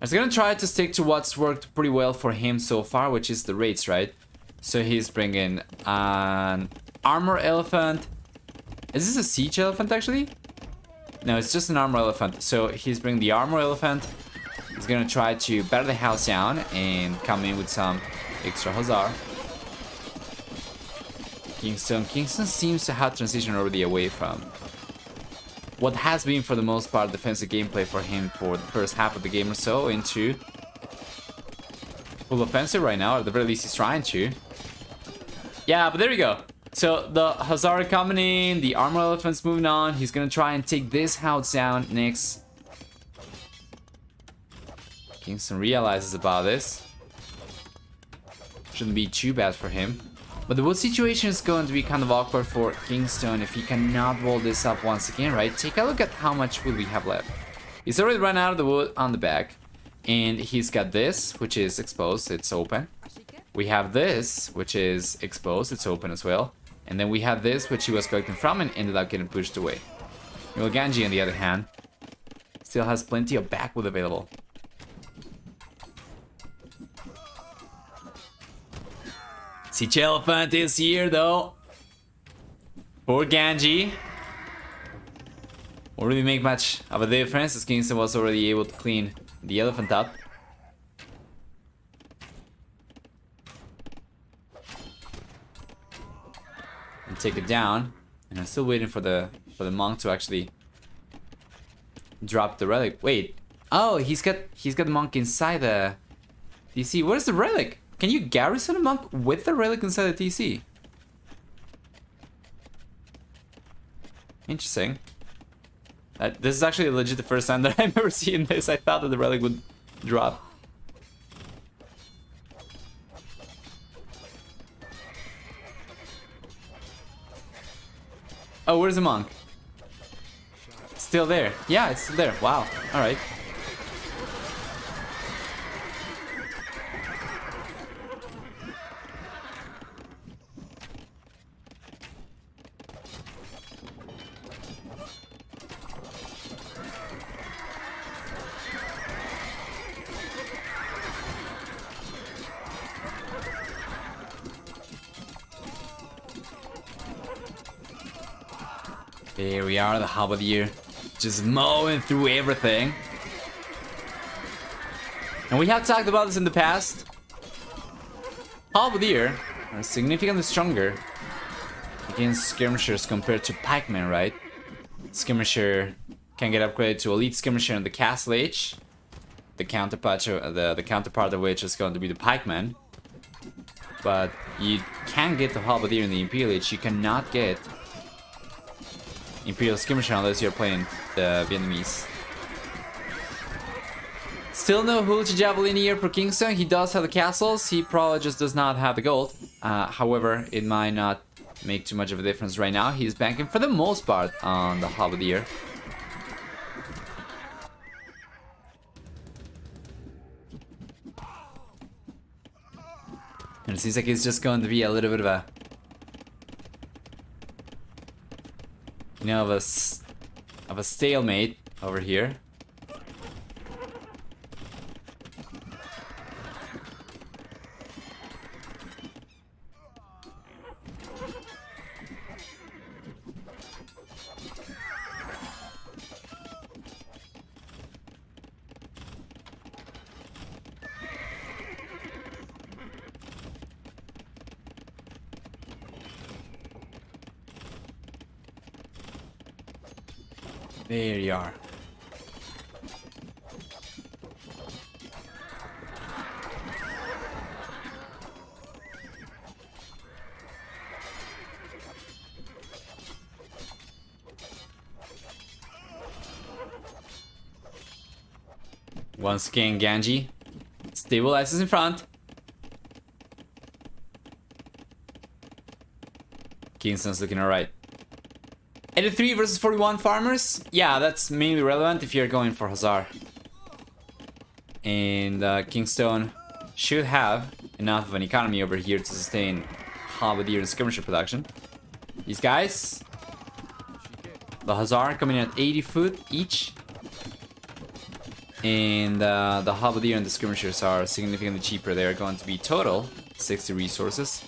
He's gonna try to stick to what's worked pretty well for him so far, which is the raids, right? So he's bringing an armor elephant, Is this a siege elephant actually? No, it's just an armor elephant. So he's bringing the armor elephant. He's gonna try to batter the house down and come in with some extra Hussar. Kingstone seems to have transitioned already away from what has been for the most part defensive gameplay for him for the first half of the game or so into full offensive right now, or at the very least he's trying to. Yeah, but there we go. So the Hussar coming in, the armor elephant's moving on. He's gonna try and take this house down next. Kingstone realizes about this. Shouldn't be too bad for him. But the wood situation is going to be kind of awkward for Kingstone if he cannot roll this up once again, right? Take a look at how much wood we have left. He's already run out of the wood on the back. And he's got this, which is exposed, it's open. We have this, which is exposed, it's open as well. And then we have this, which he was collecting from and ended up getting pushed away. Well, Ganji, on the other hand, still has plenty of backwood available. Siege Elephant is here, though. For Ganji. Won't really make much of a difference, as Kingstone was already able to clean the elephant up. And take it down. And I'm still waiting for the monk to actually drop the relic. Wait. Oh, he's got the monk inside the TC. Where's the relic? Can you garrison a monk with the relic inside the TC? Interesting. This is actually legit the first time that I've ever seen this. I thought that the relic would drop. Oh, where's the monk? Still there. Yeah, it's still there. Wow. Alright. There we are, the halberdier, just mowing through everything. And we have talked about this in the past. Halberdier are significantly stronger against skirmishers compared to pikemen, right? Skirmisher can get upgraded to elite skirmisher in the Castle Age. The counterpart of which is going to be the pikeman. But you can get the halberdier in the Imperial Age. You cannot get Imperial Skirmisher unless you're playing the Vietnamese. Still no Hulch Javelin here for Kingstone. He does have the castles, he probably just does not have the gold. However, it might not make too much of a difference right now. He's banking for the most part on the halberdier. And it seems like it's just going to be a little bit of a, you know, of a stalemate over here. There you are. Once again, Ganji stabilizes in front. Kingstone's looking alright. 83 versus 41 farmers. Yeah, that's mainly relevant if you're going for Hussar. And Kingstone should have enough of an economy over here to sustain halberdier and skirmisher production. These guys, the Hussar coming in at 80 foot each. And the halberdier and the skirmishers are significantly cheaper. They're going to be total 60 resources.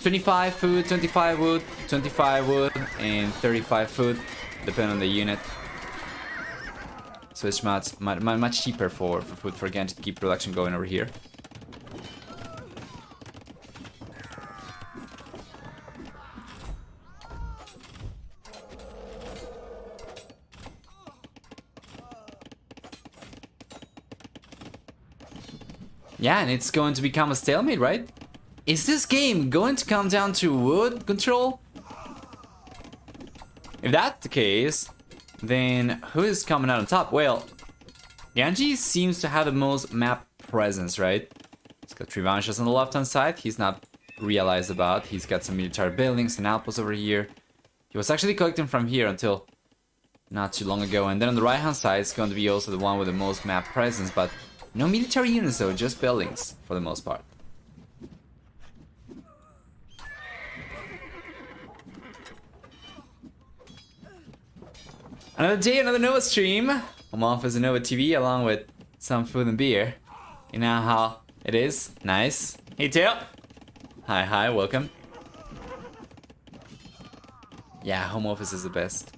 25 food, 25 wood, 25 wood, and 35 food, depending on the unit. So it's much cheaper for food for Ganji to keep production going over here. Yeah, and it's going to become a stalemate, right? Is this game going to come down to wood control? If that's the case, then who is coming out on top? Well, Ganji seems to have the most map presence, right? He's got 3 vanishes on the left-hand side. He's not realized about. He's got some military buildings and outposts over here. He was actually collecting from here until not too long ago. And then on the right-hand side, it's going to be also the one with the most map presence, but no military units though, just buildings for the most part. Another day, another Nova stream. I'm off as a Nova TV along with some food and beer. You know how it is? Nice. Hey Tail. Hi, welcome. Yeah, home office is the best.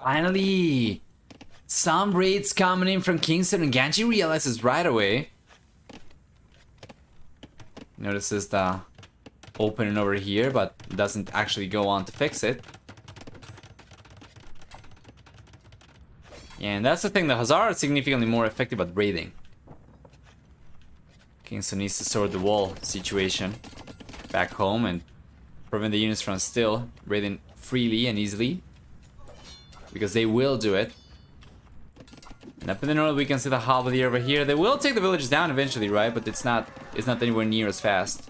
Finally! Some raids coming in from Kingstone, and Ganji realizes right away. Notices the opening over here, but doesn't actually go on to fix it. Yeah, and that's the thing, the Hussar are significantly more effective at raiding. Kingstone needs to sort the wall situation back home and prevent the units from still raiding freely and easily. Because they will do it. And up in the north we can see the Halberdier over here. They will take the villages down eventually, right? But it's not anywhere near as fast.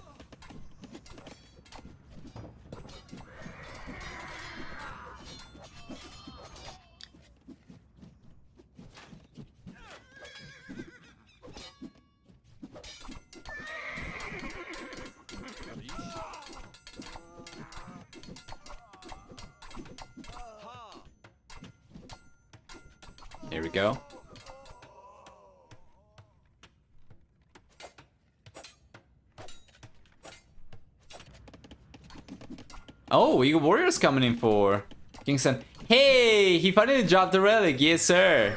Here we go. Oh, we got warriors coming in for Kingstone. Hey, he finally dropped the relic. Yes, sir.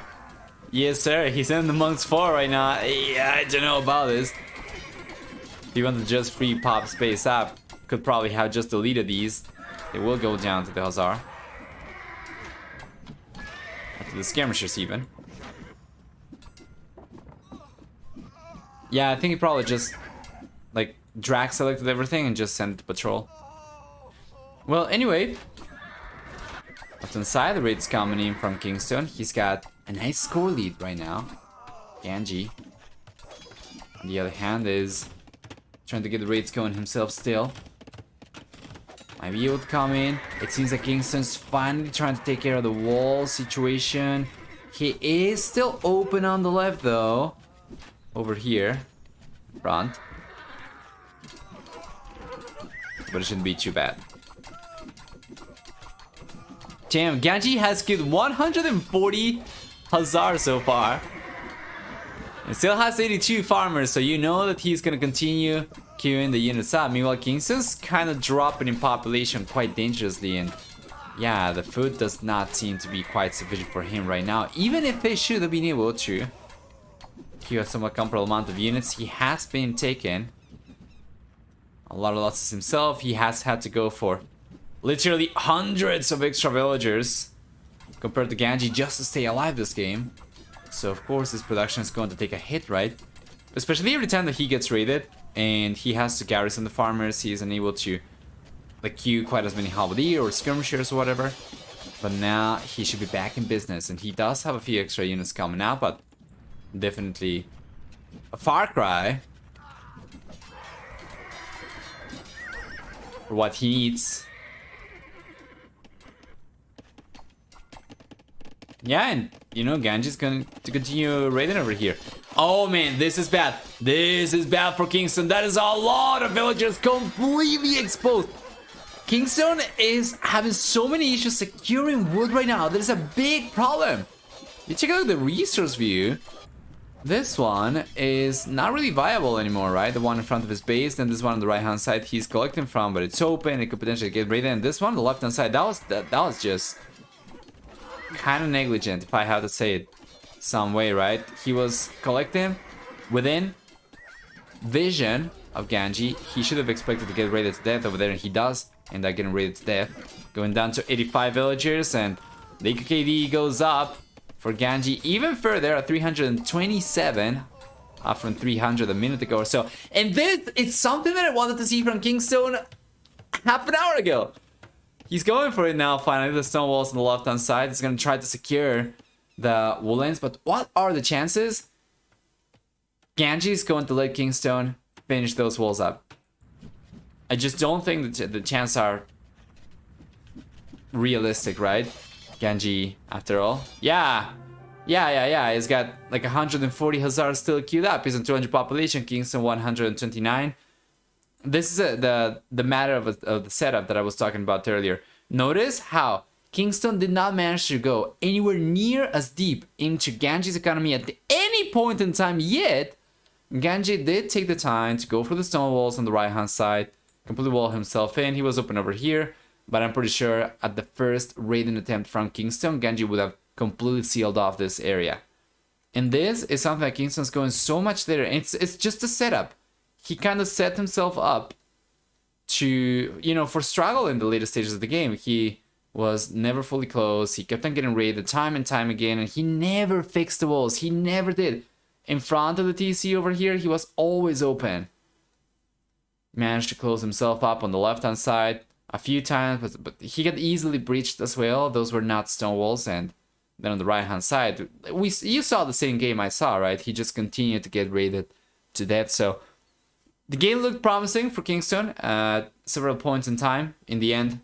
Yes, sir. He's in the Monk's 4 right now. Yeah, I don't know about this. If you want to just free pop space up, could probably have just deleted these. They will go down to the Hussar. To the skirmishers even. Yeah, I think he probably just like drag selected everything and just sent it to patrol. Well, anyway, left inside the raid's coming in from Kingstone. He's got a nice score lead right now. Ganji, on the other hand, is trying to get the raids going himself still. Might be able to come in. It seems like Kingstone's finally trying to take care of the wall situation. He is still open on the left though. Over here. Front. But it shouldn't be too bad. Damn, Ganji has killed 140 Hussar so far. And still has 82 farmers, so you know that he's gonna continue queuing the units up. Meanwhile, Kingstone's kind of dropping in population quite dangerously, and yeah, the food does not seem to be quite sufficient for him right now. Even if they should have been able to queue a somewhat comparable amount of units, he has been taken a lot of losses himself. He has had to go for literally hundreds of extra villagers compared to Ganji just to stay alive this game. So of course his production is going to take a hit, right? Especially every time that he gets raided and he has to garrison the farmers, he is unable to like queue quite as many halberdier or skirmishers or whatever. But now he should be back in business, and he does have a few extra units coming out, but definitely a far cry for what he needs. Yeah, and you know, Ganji's going to continue raiding over here. Oh man, this is bad. This is bad for Kingstone. That is a lot of villagers completely exposed. Kingstone is having so many issues securing wood right now. There's a big problem. You check out the resource view. This one is not really viable anymore, right? The one in front of his base, then this one on the right hand side he's collecting from, but it's open. It could potentially get raided. And this one on the left hand side, that was just kind of negligent, if I have to say it some way, right? He was collecting within vision of Ganji. He should have expected to get raided to death over there, and he does end up getting raided to death. Going down to 85 villagers, and the KD goes up for Ganji even further at 327, up from 300 a minute ago or so. And this is something that I wanted to see from Kingstone half an hour ago. He's going for it now, finally. The stone walls on the left-hand side. He's going to try to secure the woolens. But what are the chances? Ganji is going to let Kingstone finish those walls up. I just don't think that the chances are realistic, right? Ganji, after all. Yeah. He's got like 140 Hussars still queued up. He's on 200 population. Kingstone 129. This is the matter of the setup that I was talking about earlier. Notice how Kingstone did not manage to go anywhere near as deep into Ganji's economy at any point in time yet. Ganji did take the time to go for the stone walls on the right hand side, completely wall himself in. He was open over here, but I'm pretty sure at the first raiding attempt from Kingstone, Ganji would have completely sealed off this area. And this is something that Kingstone's going so much later. It's just a setup. He kind of set himself up to, you know, for struggle in the later stages of the game. He was never fully closed. He kept on getting raided time and time again, and he never fixed the walls. He never did. In front of the TC over here, he was always open. Managed to close himself up on the left-hand side a few times, but he got easily breached as well. Those were not stone walls. And then on the right-hand side, you saw the same game I saw, right? He just continued to get raided to death. So the game looked promising for Kingstone at several points in time. In the end,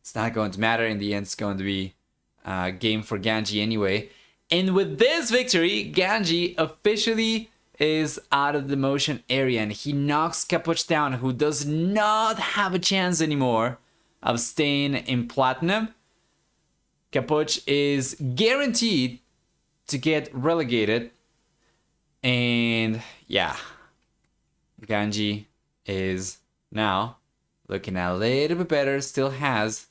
it's not going to matter. In the end, it's going to be a game for Ganji anyway. And with this victory, Ganji officially is out of the Demotion area, and he knocks Capuch down, who does not have a chance anymore of staying in Platinum. Capuch is guaranteed to get relegated. And yeah, Ganji is now looking a little bit better. Still has,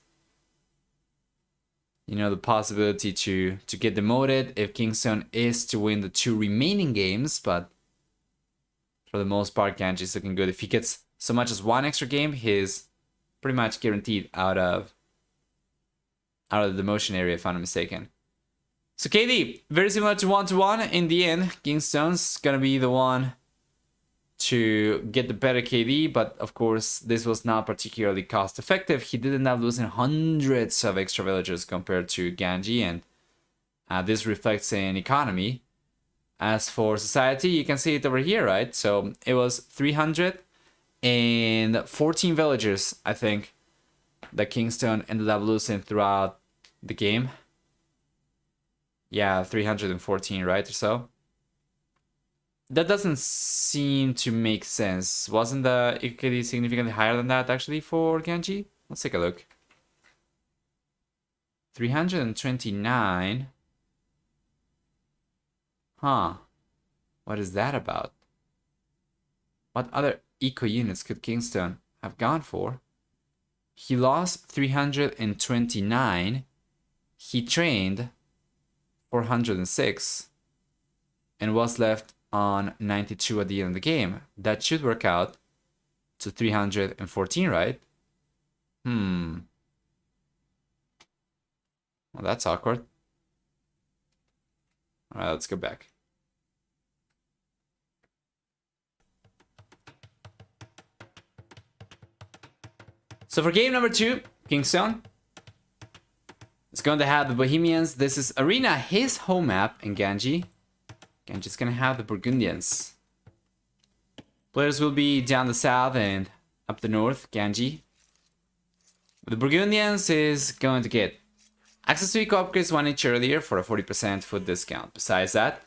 you know, the possibility to get demoted if Kingstone is to win the 2 remaining games. But for the most part, Ganji is looking good. If he gets so much as 1 extra game, he's pretty much guaranteed out of the Demotion area, if I'm not mistaken. So KD, very similar to 1-to-1. In the end, Kingstone's gonna be the one to get the better KD, but of course, this was not particularly cost effective. He did end up losing hundreds of extra villagers compared to Ganji, and this reflects in economy. As for society, you can see it over here, right? So it was 314 villagers, I think, that Kingstone ended up losing throughout the game. Yeah, 314, right, or so? That doesn't seem to make sense. Wasn't the EKD significantly higher than that, actually, for Ganji? Let's take a look. 329. Huh. What is that about? What other eco units could Kingstone have gone for? He lost 329. He trained 406 and was left on 92 at the end of the game. That should work out to 314, right? Well, that's awkward. All right, let's go back. So for game number 2, Kingstone is going to have the Bohemians. This is Arena, his home map, in Ganji. Ganji's going to have the Burgundians. Players will be down the south and up the north, Ganji. The Burgundians is going to get Access to eco upgrades 1 each earlier for a 40% food discount. Besides that,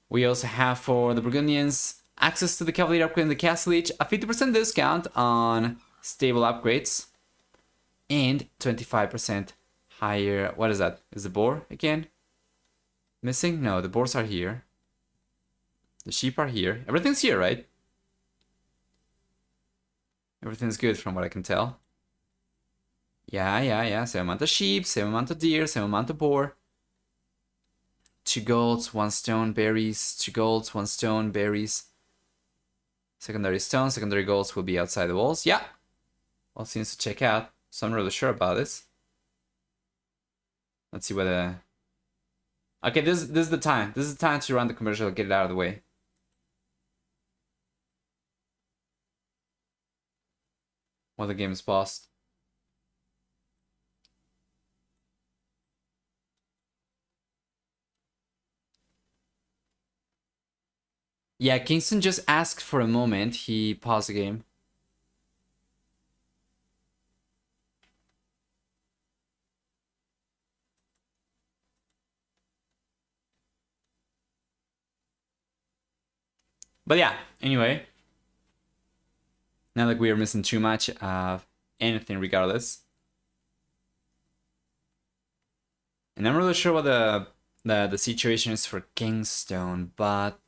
we also have for the Burgundians access to the Cavalier upgrade in the Castle Age, a 50% discount on stable upgrades, and 25% higher. What is that? Is the boar again missing? No, the boars are here. The sheep are here. Everything's here, right? Everything's good from what I can tell. Yeah. Same amount of sheep, same amount of deer, same amount of boar. 2 golds, 1 stone, berries. 2 golds, 1 stone, berries. Secondary stones, secondary golds will be outside the walls. Yeah. All seems to check out. So I'm really sure about this. Let's see whether... Okay, this is the time. This is the time to run the commercial, get it out of the way. While the game is paused. Yeah, Kingston just asked for a moment. He paused the game. But yeah, anyway. Not like we are missing too much of anything regardless. And I'm really sure what the situation is for Kingstone, but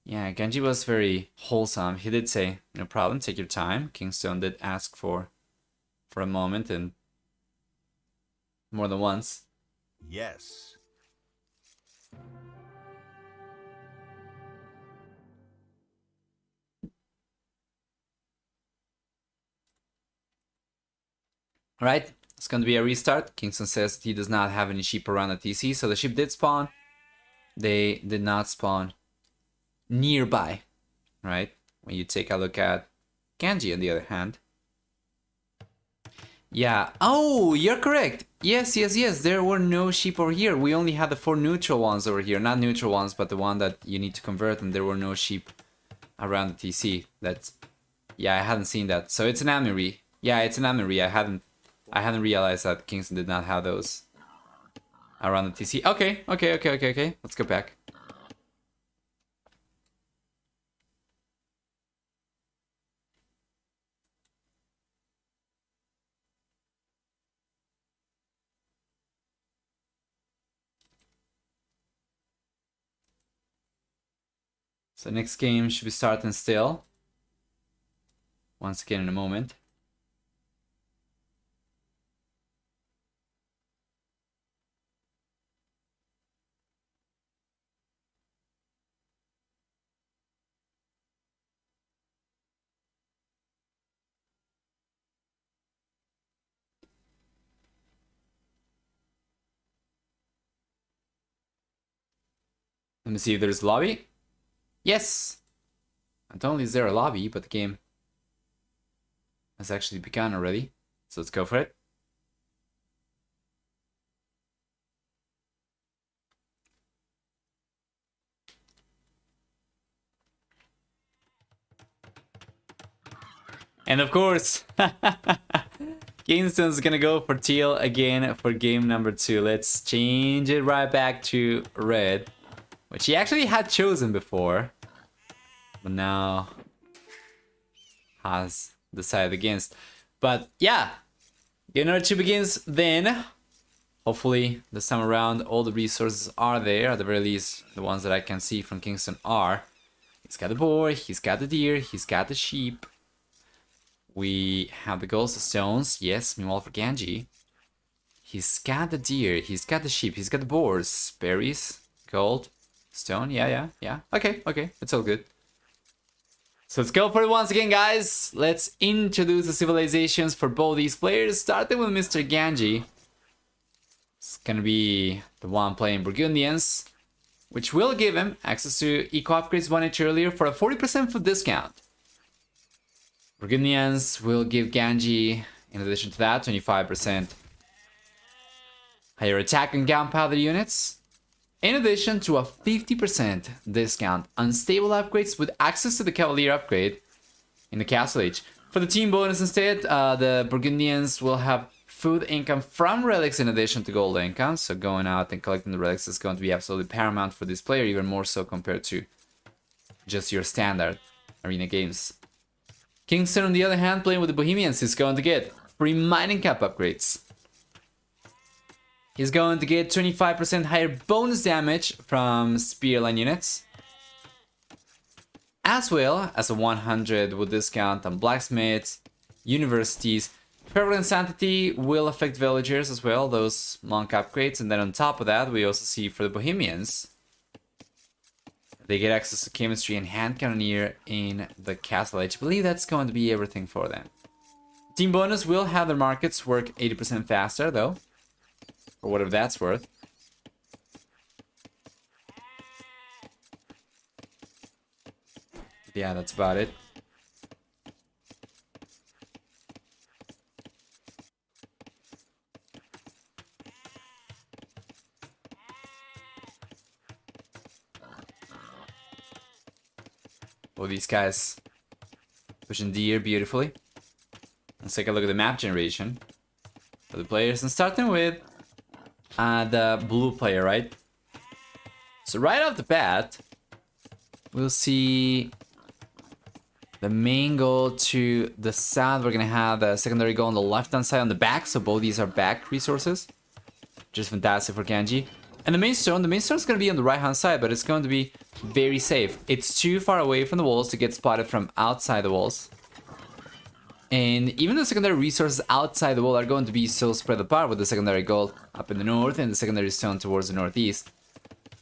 yeah, Ganji was very wholesome. He did say, no problem, take your time. Kingstone did ask for a moment and more than once. Yes. Alright, it's going to be a restart. Kingston says he does not have any sheep around the TC, so the sheep did spawn. They did not spawn nearby, right? When you take a look at Ganji on the other hand. Yeah, oh, you're correct. Yes, there were no sheep over here. We only had the 4 neutral ones over here. Not neutral ones, but the one that you need to convert, and there were no sheep around the TC. That's, yeah, I hadn't seen that. So it's an Amiri. Yeah, it's an Amiri. I hadn't realized that Kingston did not have those around the TC. Okay. Let's go back. So next game should be starting still. Once again in a moment. Let me see if there's a lobby. Yes! Not only is there a lobby, but the game has actually begun already. So let's go for it. And of course, Kingstone's gonna go for teal again for game number 2. Let's change it right back to red, which he actually had chosen before, but now has decided against. But yeah, game number 2 begins then. Hopefully this time around all the resources are there, at the very least the ones that I can see from Kingstone are. He's got the boar, he's got the deer, he's got the sheep. We have the ghost stones, yes, meanwhile for Ganji. He's got the deer, he's got the sheep, he's got the boars, berries, gold, stone, yeah. Okay, it's all good. So let's go for it once again, guys. Let's introduce the civilizations for both these players, starting with Mr. Ganji. It's gonna be the one playing Burgundians, which will give him access to eco upgrades 1 each earlier for a 40% food discount. Burgundians will give Ganji, in addition to that, 25% higher attack on gunpowder units, in addition to a 50% discount on stable upgrades with access to the Cavalier upgrade in the Castle Age. For the team bonus instead, the Burgundians will have food income from relics in addition to gold income. So going out and collecting the relics is going to be absolutely paramount for this player, even more so compared to just your standard arena games. Kingstone, on the other hand, playing with the Bohemians, is going to get free mining cap upgrades. He's going to get 25% higher bonus damage from spearline units, as well as a 100 wood discount on blacksmiths, universities. Prevalent Sanctity will affect villagers as well, those monk upgrades. And then on top of that, we also see for the Bohemians, they get access to chemistry and hand cannoneer in the castle. I believe that's going to be everything for them. Team bonus will have their markets work 80% faster though, or whatever that's worth. Yeah, that's about it. Well, these guys pushing deer beautifully. Let's take a look at the map generation for the players, and starting with the blue player, right? So right off the bat, we'll see the main goal to the south. We're gonna have the secondary goal on the left-hand side on the back, so both these are back resources. Just fantastic for Ganji. And the main stone is gonna be on the right-hand side, but it's going to be very safe. It's too far away from the walls to get spotted from outside the walls. And even the secondary resources outside the wall are going to be so spread apart, with the secondary gold up in the north and the secondary stone towards the northeast.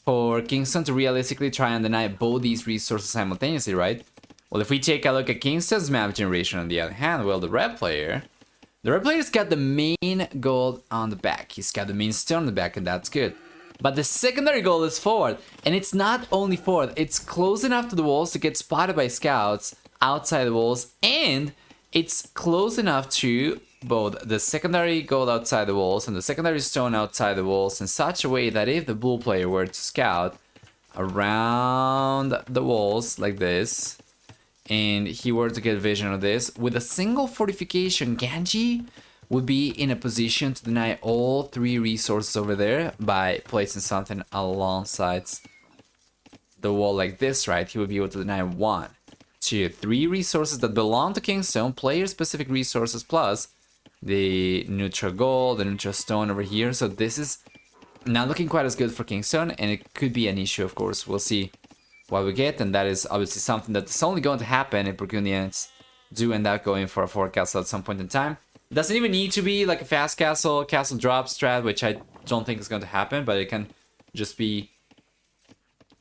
For Kingstone to realistically try and deny both these resources simultaneously, right? Well, if we take a look at Kingstone's map generation on the other hand, well, the red player's got the main gold on the back. He's got the main stone on the back, and that's good. But the secondary goal is forward, and it's not only forward, it's close enough to the walls to get spotted by scouts outside the walls, and it's close enough to both the secondary gold outside the walls and the secondary stone outside the walls in such a way that if the blue player were to scout around the walls like this, and he were to get vision of this, with a single fortification, Ganji would be in a position to deny all three resources over there by placing something alongside the wall like this, right? He would be able to deny 1, 2, 3 resources that belong to Kingstone, player-specific resources, plus the neutral gold, the neutral stone over here. So this is not looking quite as good for Kingstone, and it could be an issue, of course. We'll see what we get, and that is obviously something that's only going to happen if Burgundians do end up going for a 4 castle at some point in time. It doesn't even need to be like a fast castle drop strat, which I don't think is going to happen, but it can just be,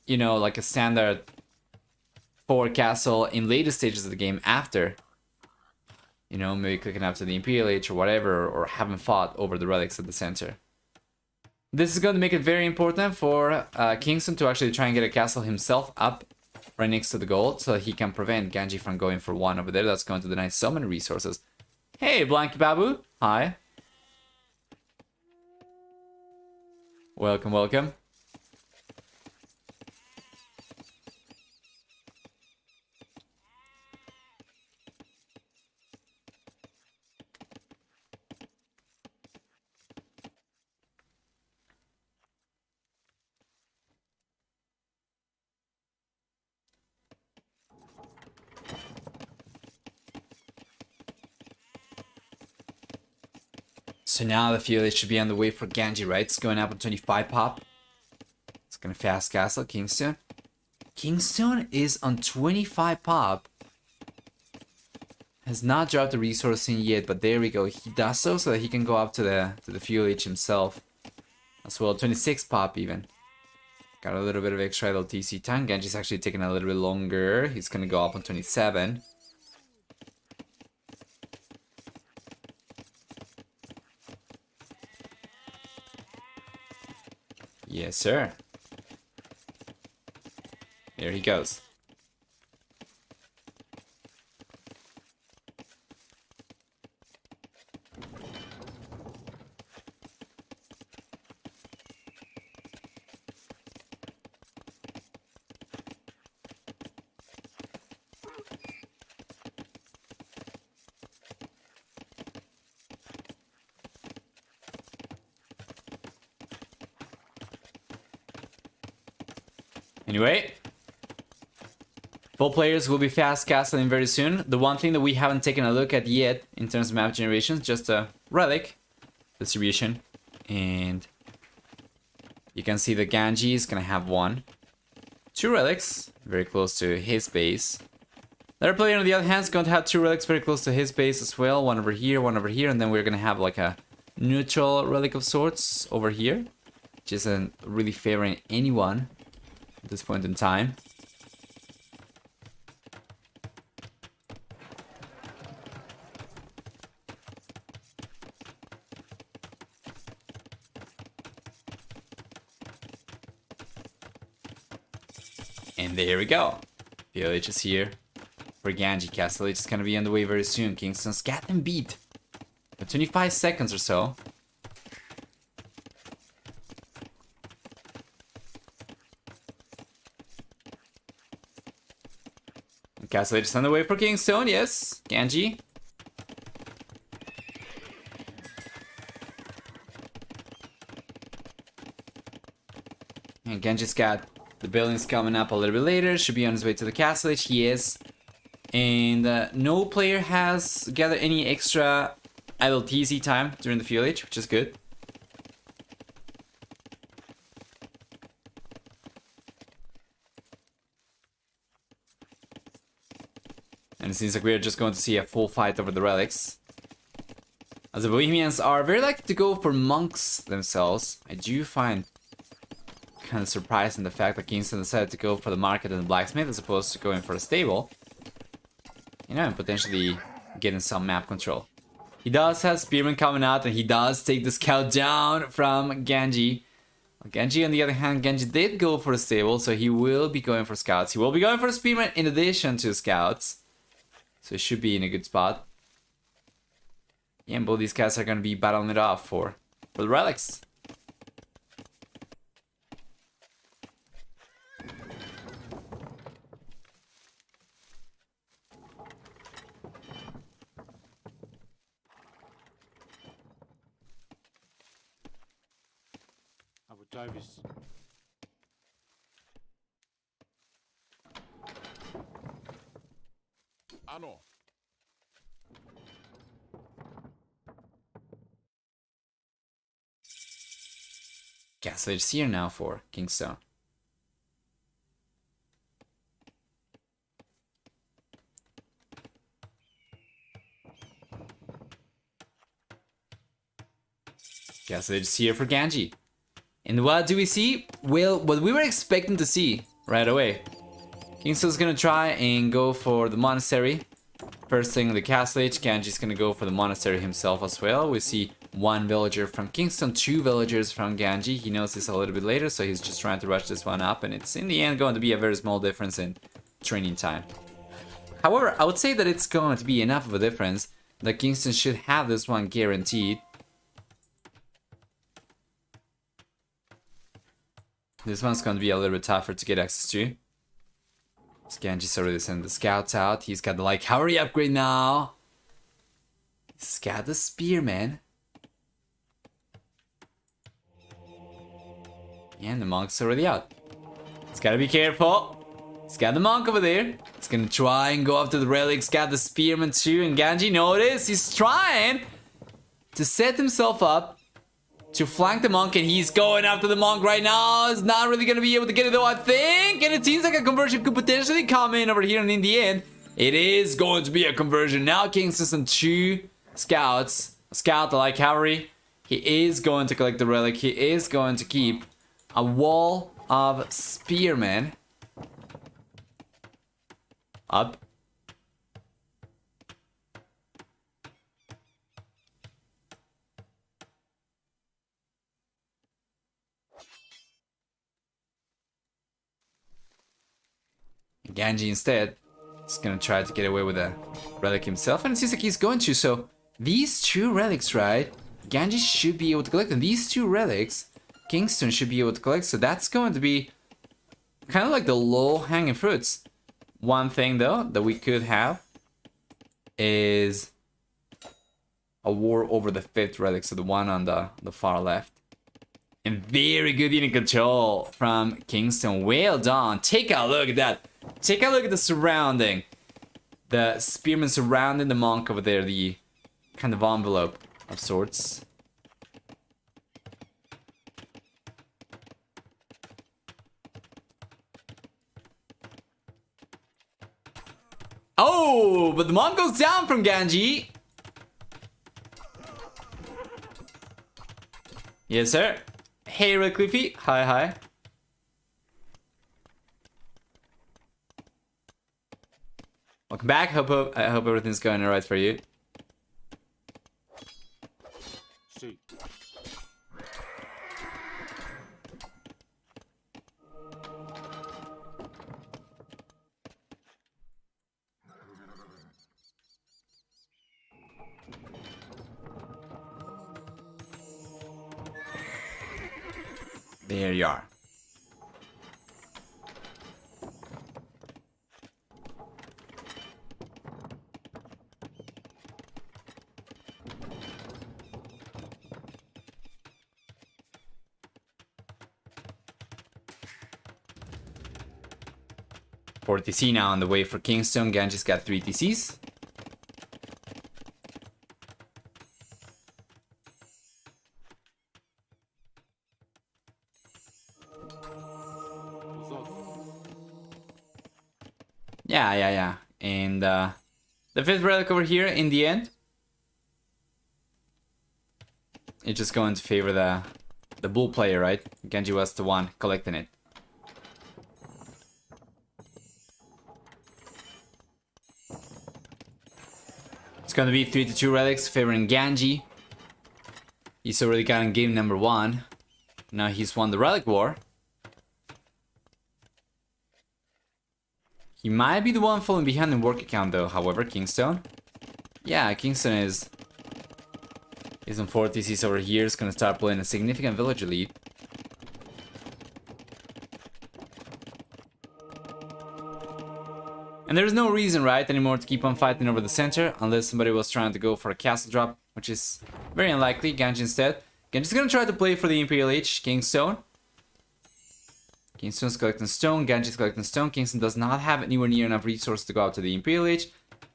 you know, like a standard 4 castle in later stages of the game after, you know, maybe clicking up to the Imperial Age or whatever, or having fought over the relics at the center. This is going to make it very important for Kingstone to actually try and get a castle himself up right next to the gold, so that he can prevent Ganji from going for 1 over there. That's going to deny so many resources. Hey, Blanky Babu. Hi. Welcome, welcome. So now the field should be on the way for Ganji, right? It's going up on 25 pop. It's gonna fast castle Kingstone. Kingstone is on 25 pop. Has not dropped the resource in yet, but there we go. He does so that he can go up to the fuel H himself as well. 26 pop even. Got a little bit of extra LTC time. Genji's actually taking a little bit longer. He's gonna go up on 27. Yes, sir. Here he goes. Anyway, both players will be fast castling very soon. The one thing that we haven't taken a look at yet in terms of map generation is just a relic distribution. And you can see the Ganji is going to have 2 relics very close to his base. The other player on the other hand is going to have 2 relics very close to his base as well. One over here, and then we're going to have like a neutral relic of sorts over here, which isn't really favoring anyone at this point in time. And there we go. Village is here for Ganji. Castle is gonna be on the way very soon. Kingstone's got them beat. 25 seconds or so. Castle is on the way for Kingstone, yes. Ganji. And Genji's got the buildings coming up a little bit later. Should be on his way to the castle. He is. And no player has gathered any extra idle TC time during the fuel age, which is good. And it seems like we're just going to see a full fight over the relics. As the Bohemians are very likely to go for monks themselves. I do find kind of surprising the fact that Kingstone decided to go for the market and the blacksmith as opposed to going for a stable. You know, and potentially getting some map control. He does have Spearman coming out, and he does take the scout down from Ganji. Ganji, on the other hand, Ganji did go for a stable, so he will be going for scouts. He will be going for a Spearman in addition to scouts. So he should be in a good spot. Yeah, and both these guys are going to be battling it off for the relics. Davis. Ano. Castle is here now for Kingstone. Castle is here for Ganji. And what do we see? Well, what we were expecting to see right away. Kingstone's gonna try and go for the monastery. First thing, the castle age. Ganji's gonna go for the monastery himself as well. We see 1 villager from Kingstone, 2 villagers from Ganji. He knows this a little bit later, so he's just trying to rush this one up. And it's in the end going to be a very small difference in training time. However, I would say that it's going to be enough of a difference that Kingstone should have this one guaranteed. This one's going to be a little bit tougher to get access to. Ganji's already sent the scouts out. He's got the like cavalry upgrade now. He's got the spearman. And the monk's already out. He's got to be careful. He's got the monk over there. He's going to try and go after the relics. Got the spearman too. And Ganji, notice he's trying to set himself up to flank the monk, and he's going after the monk right now. He's not really going to be able to get it though, I think. And it seems like a conversion could potentially come in over here, and in the end, it is going to be a conversion. Now Kingstone's on 2 scouts. A scout like cavalry. He is going to collect the relic. He is going to keep a wall of spearmen up. Ganji instead is gonna try to get away with a relic himself, and it seems like he's going to. So these 2 relics, right? Ganji should be able to collect them. These 2 relics, Kingstone should be able to collect. So that's going to be kind of like the low-hanging fruits. One thing though that we could have is a war over the 5th relic, so the one on the far left. And very good unit control from Kingstone. Well done. Take a look at that. Take a look at the surrounding. The spearman surrounding the monk over there. The kind of envelope of sorts. Oh, but the monk goes down from Ganji. Yes, sir. Hey, Red Cliffy. Hi, hi. Welcome back. I hope everything's going alright for you. See. There you are. Four TC now on the way for Kingstone. Ganji's got 3 TCs. Yeah. And the 5th relic over here in the end. It's just going to favor the bull player, right? Ganji was the one collecting it. It's gonna be 3-2 relics favoring Ganji. He's already got in game number 1. Now he's won the relic war. He might be the one falling behind in work account though, however, Kingstone. Yeah, Kingstone is on 4 TCs over here. Is gonna start playing a significant villager lead. And there's no reason, right, anymore to keep on fighting over the center, unless somebody was trying to go for a castle drop, which is very unlikely. Ganji instead. Ganji's gonna try to play for the Imperial Age, Kingstone. Kingstone's collecting stone, Ganji's collecting stone. Kingstone does not have anywhere near enough resources to go out to the Imperial Age,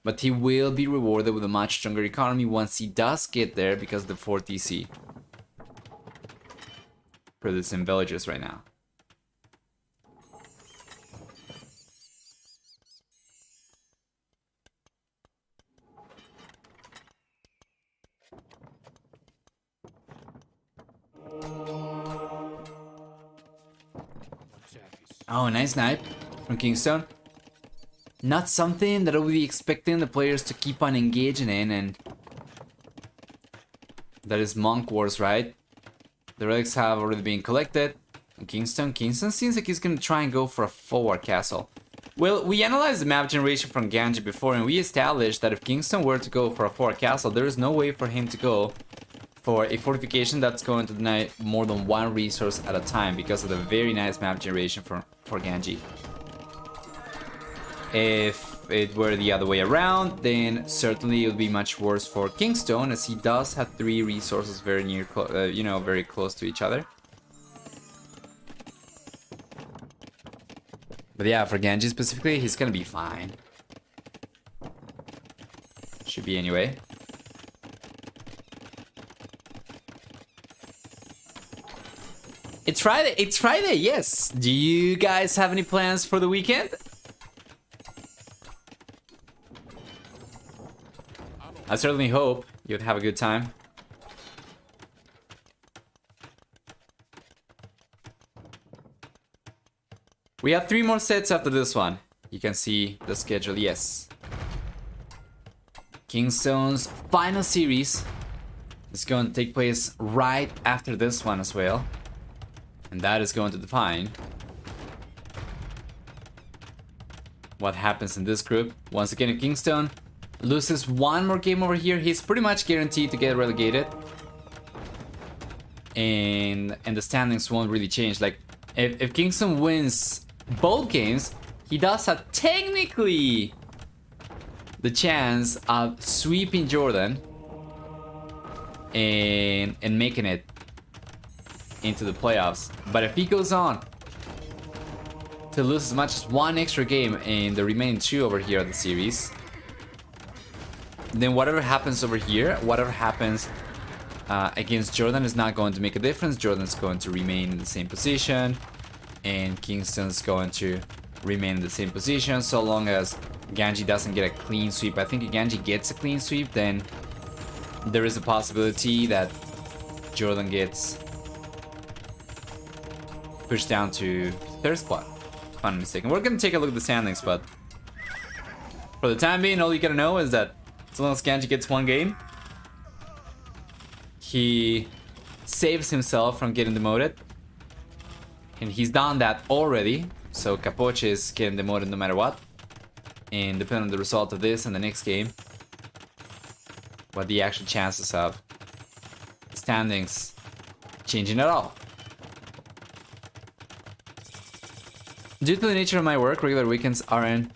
but he will be rewarded with a much stronger economy once he does get there because of the 4 TC. Producing villagers right now. Oh, nice snipe from Kingstone. Not something that I would be expecting the players to keep on engaging in, and that is Monk Wars, right? The relics have already been collected. And Kingstone seems like he's gonna try and go for a forward castle. Well, we analyzed the map generation from Ganji before, and we established that if Kingstone were to go for a forward castle, there is no way for him to go for a fortification that's going to deny more than 1 resource at a time because of the very nice map generation for Ganji. If it were the other way around, then certainly it would be much worse for Kingstone, as he does have 3 resources very near, very close to each other. But yeah, for Ganji specifically, he's gonna be fine. Should be anyway. It's Friday, yes! Do you guys have any plans for the weekend? I certainly hope you'd have a good time. We have 3 more sets after this one. You can see the schedule, yes. Kingstone's final series is going to take place right after this one as well. And that is going to define what happens in this group. Once again, if Kingstone loses 1 more game over here, he's pretty much guaranteed to get relegated. And the standings won't really change. Like, if Kingstone wins both games, he does have technically the chance of sweeping Jordan and making it into the playoffs. But if he goes on to lose as much as one extra game in the remaining 2 over here of the series, then whatever happens over here, whatever happens against Jordan is not going to make a difference. Jordan's going to remain in the same position, and Kingstone's going to remain in the same position so long as Ganji doesn't get a clean sweep. I think if Ganji gets a clean sweep, then there is a possibility that Jordan gets pushed down to 3rd spot, if I'm not mistaken. We're gonna take a look at the standings, but for the time being, all you gotta know is that as long as Ganji gets 1 game, he saves himself from getting demoted. And he's done that already, so Capoche is getting demoted no matter what. And depending on the result of this and the next game, what the actual chances of standings changing at all. Due to the nature of my work, regular weekends aren't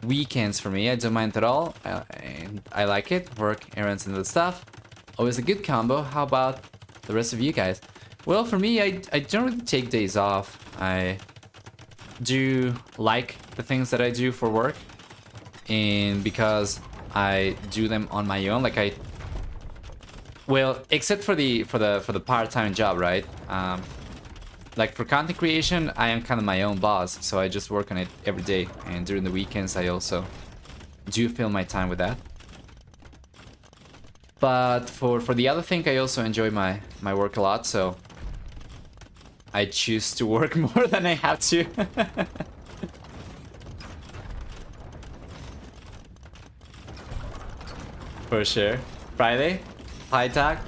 weekends for me. I don't mind at all, and I like it. Work, errands, and other stuff. Always a good combo. How about the rest of you guys? Well, for me, I don't really take days off. I do like the things that I do for work, and because I do them on my own, like well, except for the part-time job, right? Like for content creation, I am kind of my own boss, so I just work on it every day, and during the weekends I also do fill my time with that. But for the other thing, I also enjoy my work a lot, so I choose to work more than I have to. For sure. Friday, Freitag.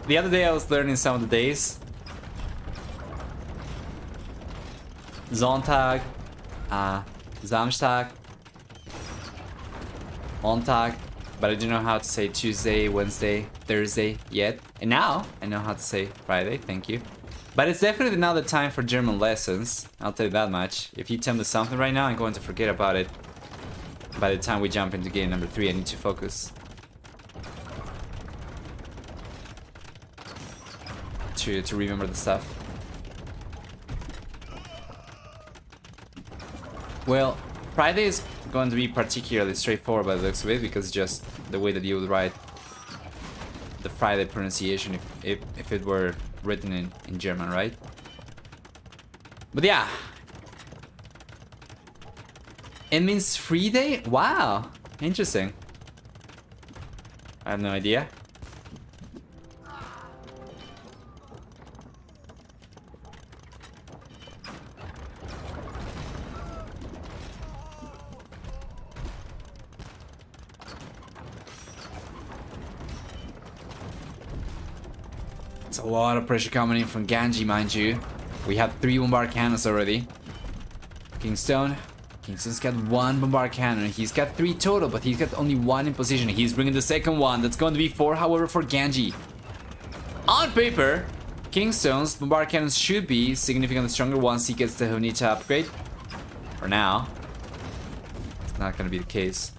The other day I was learning some of the days. Sonntag, Samstag, Montag, but I don't know how to say Tuesday, Wednesday, Thursday yet. And now I know how to say Friday, thank you. But it's definitely not the time for German lessons, I'll tell you that much. If you tell me something right now, I'm going to forget about it. By the time we jump into game number 3, I need to focus. To remember the stuff. Well, Friday is going to be particularly straightforward by the looks of it, because it's just the way that you would write the Friday pronunciation if it were written in German, right? But yeah. It means free day? Wow, interesting. I have no idea. It's a lot of pressure coming in from Ganji, mind you. We have 3 bombard cannons already. Kingstone's got 1 bombard cannon. He's got 3 total, but he's got only 1 in position. He's bringing the second one. That's going to be 4, however, for Ganji. On paper, Kingstone's bombard cannons should be significantly stronger once he gets the Honita upgrade. For now, it's not going to be the case.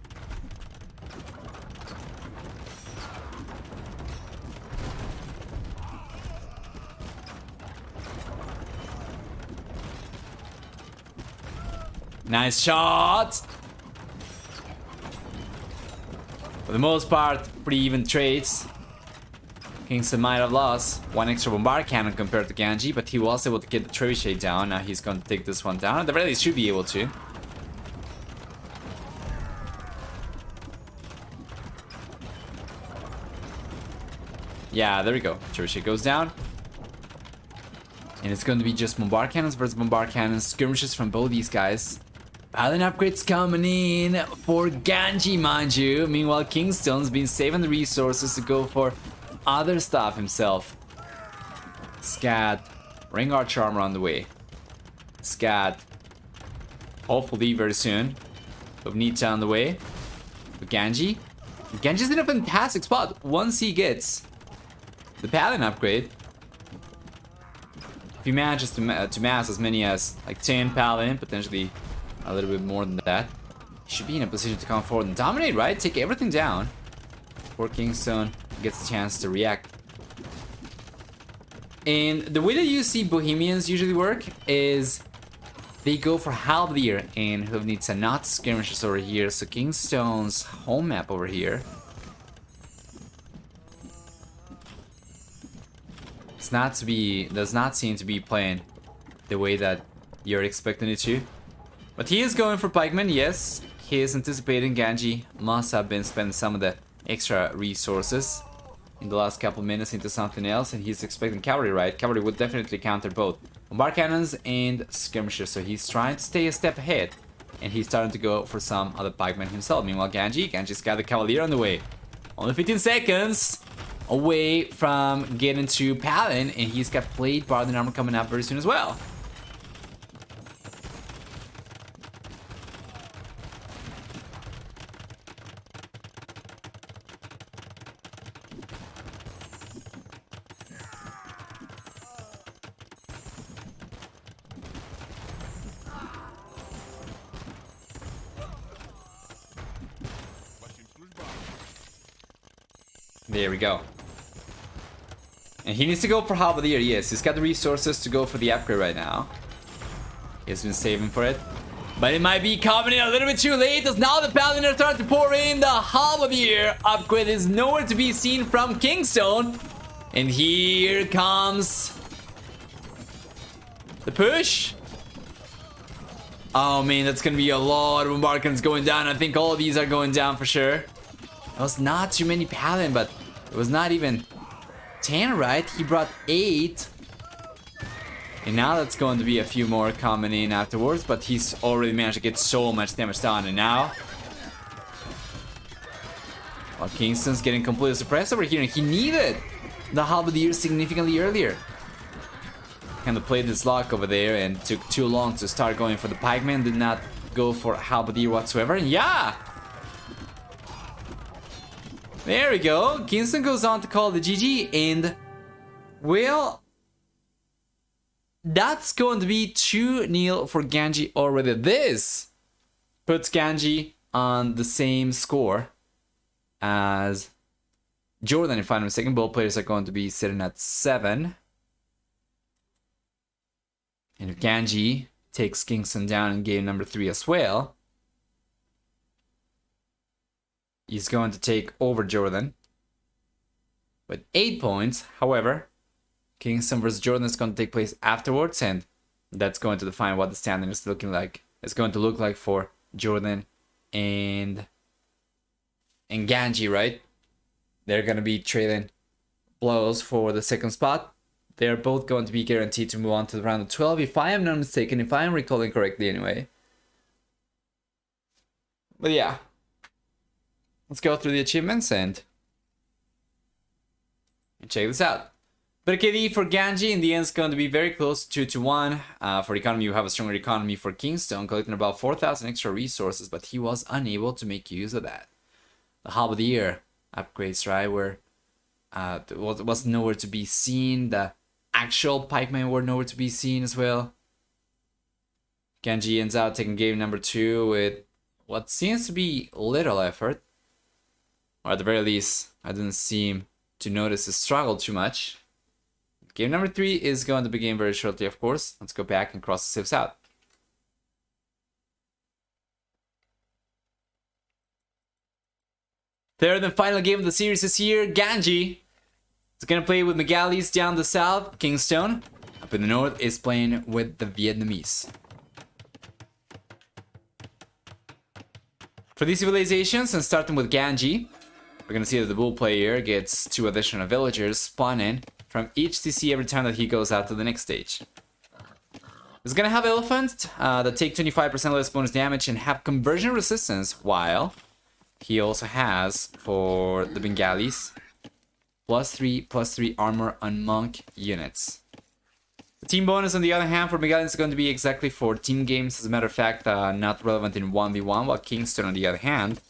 Nice shot! For the most part, pretty even trades. Kingstone might have lost 1 extra bombard cannon compared to Ganji, but he was able to get the trebuchet down. Now he's going to take this one down. At the very least, should be able to. Yeah, there we go. Trebuchet goes down. And it's going to be just bombard cannons versus bombard cannons. Skirmishes from both these guys. Paladin upgrades coming in for Ganji, mind you. Meanwhile, Kingstone's been saving the resources to go for other stuff himself. Scat, Ring Archer armor on the way. Scat, hopefully very soon. Obnita on the way. But Ganji's in a fantastic spot once he gets the Paladin upgrade. If he manages to mass as many as like 10 Paladin, potentially a little bit more than that, he should be in a position to come forward and dominate, right? Take everything down before Kingstone gets a chance to react. And the way that you see Bohemians usually work is they go for Halberd, and who needs a not skirmishers over here. So Kingstone's home map over here. Does not seem to be playing the way that you're expecting it to. But he is going for pikemen, yes. He is anticipating Ganji must have been spending some of the extra resources in the last couple minutes into something else, and he's expecting cavalry, right? Cavalry would definitely counter both bombard cannons and skirmishers, so he's trying to stay a step ahead, and he's starting to go for some other pikemen himself. Meanwhile, Ganji's got the cavalier on the way. Only 15 seconds away from getting to Paladin, and he's got plate Paladin armor coming up very soon as well. There we go. And he needs to go for Halberdier, yes. He's got the resources to go for the upgrade right now. He's been saving for it. But it might be coming in a little bit too late, as now the Paladin are starting to pour in. The Halberdier upgrade is nowhere to be seen from Kingstone. And here comes the push. Oh man, that's gonna be a lot of bombardments going down. I think all of these are going down for sure. It was not too many Paladin, but it was not even 10, right? He brought 8. And now that's going to be a few more coming in afterwards, but he's already managed to get so much damage done. And now, well, Kingstone's getting completely suppressed over here, and he needed the Halberdier significantly earlier. Kind of played his luck over there and took too long to start going for the pikeman. Did not go for Halberdier whatsoever. And yeah! There we go. Kingstone goes on to call the GG, and well, that's going to be 2-0 for Ganji already. This puts Ganji on the same score as Jordan, if I'm not mistaken. Both players are going to be sitting at 7. And if Ganji takes Kingstone down in game number 3 as well, he's going to take over Jordan with 8 points. However, Kingstone versus Jordan is going to take place afterwards, and that's going to define what the standing is looking like. It's going to look like for Jordan and Ganji, right? They're going to be trading blows for the second spot. They're both going to be guaranteed to move on to the round of 12, if I am not mistaken, if I am recalling correctly anyway. But yeah. Let's go through the achievements and check this out. Better KD for Ganji in the end is going to be very close, 2-1. For economy, you have a stronger economy for Kingstone, collecting about 4,000 extra resources, but he was unable to make use of that. The Halberdier upgrades, right, were was nowhere to be seen. The actual pikemen were nowhere to be seen as well. Ganji ends out taking game number 2 with what seems to be little effort. Or at the very least, I didn't seem to notice the struggle too much. Game number 3 is going to begin very shortly, of course. Let's go back and cross the sieves out. Third and final game of the series is here. Ganji is going to play with Megalis down the south. Kingstone up in the north is playing with the Vietnamese. For these civilizations, and starting with Ganji, we're going to see that the bull player gets 2 additional villagers spawning from each TC every time that he goes out to the next stage. He's going to have elephants that take 25% less bonus damage and have conversion resistance, while he also has, for the Bengalis, +3/+3 armor on monk units. The team bonus, on the other hand, for Bengalis is going to be exactly for team games. As a matter of fact, not relevant in 1v1, while Kingstone, on the other hand,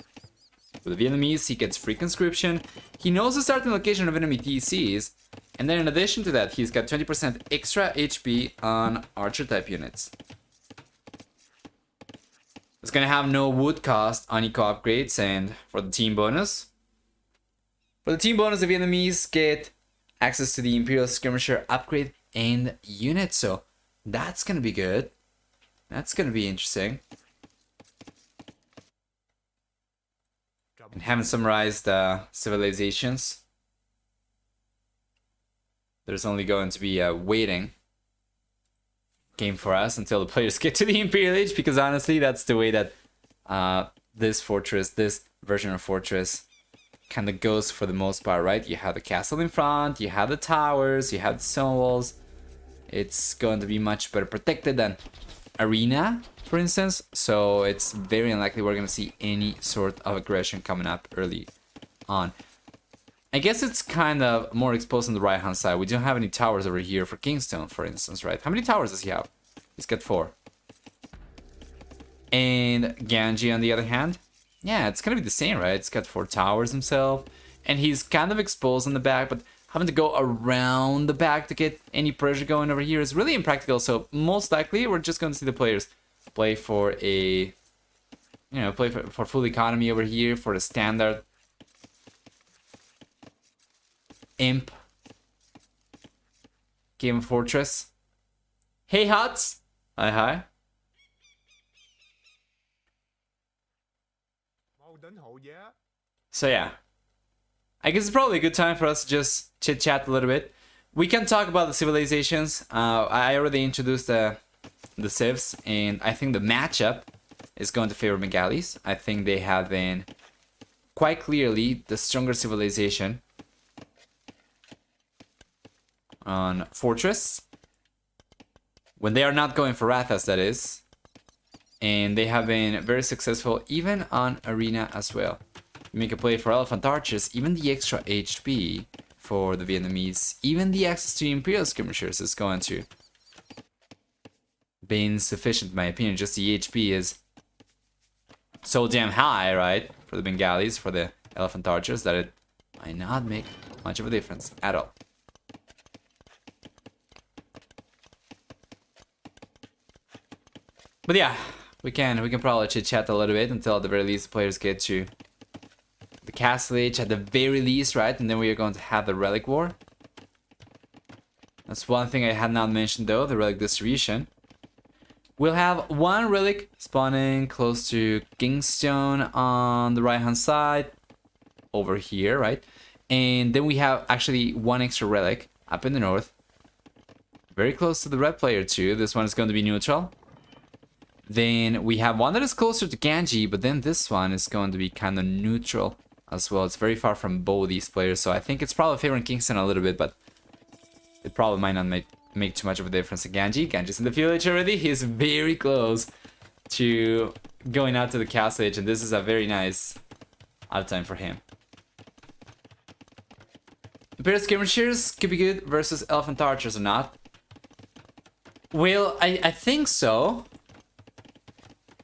with the Vietnamese, he gets free conscription. He knows the starting location of enemy TCs, and then in addition to that, he's got 20% extra HP on archer type units. It's gonna have no wood cost on eco upgrades, and for the team bonus, the Vietnamese get access to the Imperial Skirmisher upgrade and unit. So that's gonna be good. That's gonna be interesting. And haven't summarized the civilizations. There's only going to be a waiting game for us until the players get to the Imperial Age, because honestly, that's the way that this version of Fortress kind of goes for the most part, right? You have the castle in front, you have the towers, you have the stone walls. It's going to be much better protected than Arena, for instance, so it's very unlikely we're going to see any sort of aggression coming up early on. I guess it's kind of more exposed on the right hand side. We don't have any towers over here for Kingstone, for instance, right? How many towers does he have? He's got 4. And Ganji, on the other hand, yeah, it's gonna be the same, right? It's got 4 towers himself, and he's kind of exposed on the back, but having to go around the back to get any pressure going over here is really impractical. So most likely we're just going to see the players play for a, play for full economy over here, for the standard imp game of Fortress. Hey Hots! Hi. So yeah, I guess it's probably a good time for us to just chit chat a little bit. We can talk about the civilizations. I already introduced the civs, and I think the matchup is going to favor Bengalis. I think they have been quite clearly the stronger civilization on Fortress, when they are not going for Rathas, that is. And they have been very successful even on Arena as well. You make a play for Elephant Archers, even the extra HP for the Vietnamese, even the access to Imperial Skirmishers is going to be insufficient in my opinion. Just the HP is so damn high, right, for the Bengalis, for the Elephant Archers, that it might not make much of a difference at all. But yeah, we can probably chit chat a little bit until at the very least the players get to the Castle Age at the very least, right? And then we are going to have the Relic War. That's one thing I had not mentioned though, the relic distribution. We'll have 1 relic spawning close to Kingstone on the right hand side, over here, right? And then we have actually 1 extra relic up in the north, very close to the red player too. This one is going to be neutral. Then we have 1 that is closer to Ganji, but then this one is going to be kind of neutral as well. It's very far from both these players, so I think it's probably favoring Kingstone a little bit, but it probably might not make too much of a difference to Ganji. Ganji's in the village already. He's very close to going out to the Castle Age, and this is a very nice outtime for him. Imperial Skirmishers could be good versus Elephant Archers or not. Well, I think so.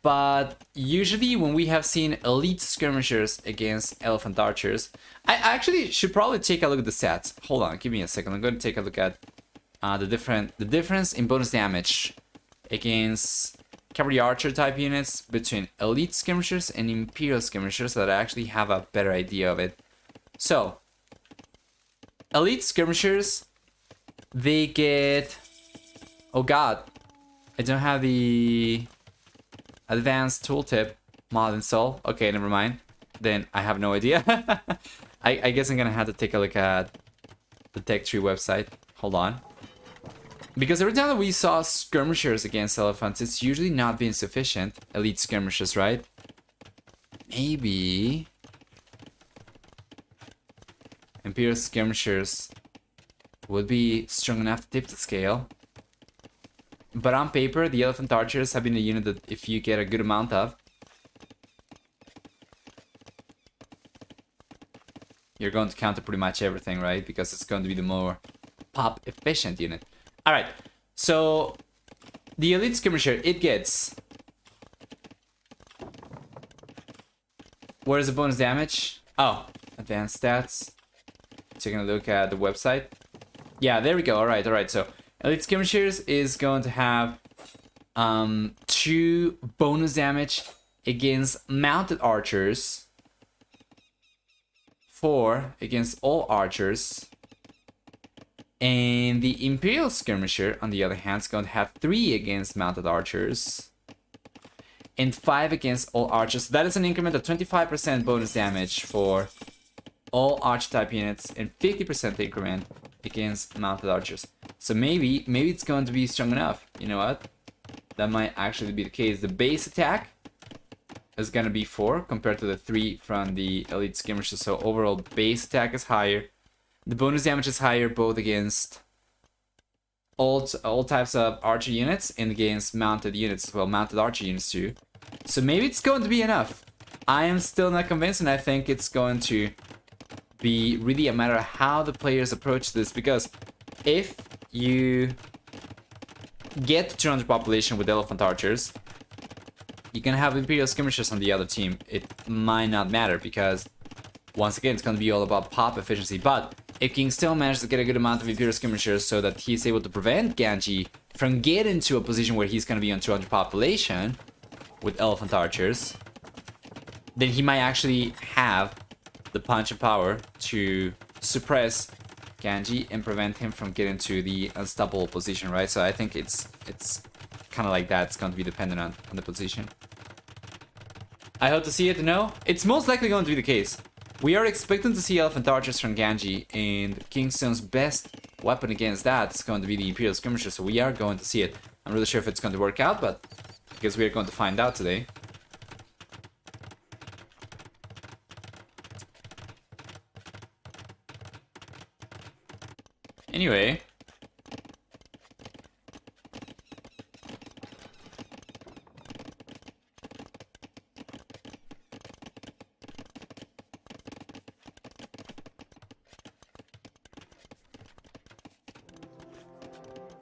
But usually when we have seen elite skirmishers against Elephant Archers, I actually should probably take a look at the stats. Hold on, give me a second. I'm going to take a look at the difference in bonus damage against Cavalry Archer type units between elite skirmishers and Imperial skirmishers, so that I actually have a better idea of it. So, elite skirmishers, they get... Oh god, I don't have the advanced tooltip mod install. Okay, never mind. Then I have no idea. I guess I'm gonna have to take a look at the tech tree website. Hold on. Because every time that we saw skirmishers against elephants, it's usually not been sufficient. Elite skirmishers, right? Maybe Imperial skirmishers would be strong enough to tip the scale. But on paper, the Elephant Archers have been a unit that if you get a good amount of, you're going to counter pretty much everything, right? Because it's going to be the more pop efficient unit. Alright, so the Elite Skirmisher, it gets... Where's the bonus damage? Oh, advanced stats. Taking a look at the website. Yeah, there we go. Alright, so Elite Skirmishers is going to have 2 bonus damage against mounted archers, 4 against all archers, And the Imperial Skirmisher, on the other hand, is going to have 3 against mounted archers. And 5 against all archers. That is an increment of 25% bonus damage for all archer-type units and 50% increment against mounted archers. So maybe it's going to be strong enough. You know what? That might actually be the case. The base attack is going to be 4 compared to the 3 from the elite skirmishers. So overall base attack is higher. The bonus damage is higher both against all types of archer units and against mounted units as well, mounted archer units too. So maybe it's going to be enough. I am still not convinced, and I think it's going to be really a matter of how the players approach this, because if you get 200 population with elephant archers, you can have Imperial skirmishers on the other team. It might not matter because once again it's going to be all about pop efficiency. But if Kingstone manages to get a good amount of Imperial skirmishers so that he's able to prevent Ganji from getting to a position where he's going to be on 200 population with elephant archers, then he might actually have the punch and power to suppress Ganji and prevent him from getting to the unstoppable position, right? So I think it's kind of like that. It's going to be dependent on the position. I hope to see it. No, it's most likely going to be the case. We are expecting to see elephant archers from Ganji, and Kingstone's best weapon against that is going to be the Imperial Skirmisher, so we are going to see it. I'm really sure if it's going to work out, but I guess we are going to find out today. Anyway,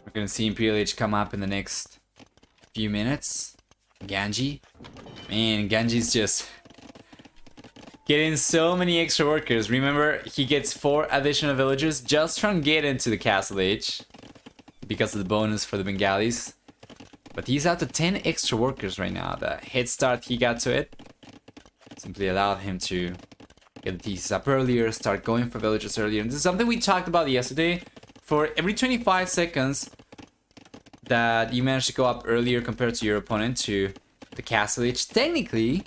we're gonna see Imperial Age come up in the next few minutes. Ganji, man, Ganji's just getting so many extra workers. Remember, he gets 4 additional villagers just from getting to the Castle Age because of the bonus for the Bengalis. But he's out to 10 extra workers right now. The head start he got to it simply allowed him to get the thesis up earlier, start going for villagers earlier. And this is something we talked about yesterday. For every 25 seconds that you manage to go up earlier compared to your opponent to the Castle Age, technically,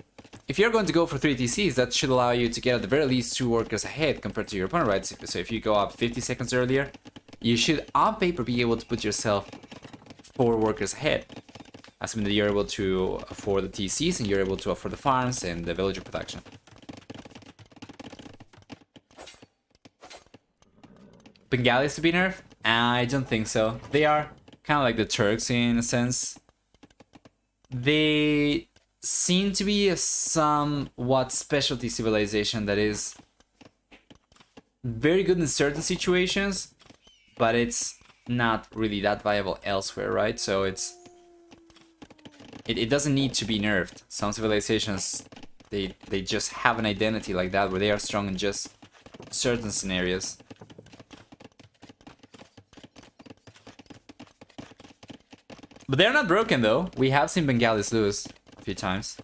if you're going to go for 3 TCs, that should allow you to get at the very least 2 workers ahead compared to your opponent, right? So if you go up 50 seconds earlier, you should on paper be able to put yourself 4 workers ahead. Assuming that you're able to afford the TCs and you're able to afford the farms and the villager production. Bengalis to be nerfed? I don't think so. They are kind of like the Turks in a sense. They seem to be a somewhat specialty civilization that is very good in certain situations, but it's not really that viable elsewhere, right? So it doesn't need to be nerfed. Some civilizations, they just have an identity like that where they are strong in just certain scenarios. But they're not broken though. We have seen Bengalis lose a few times.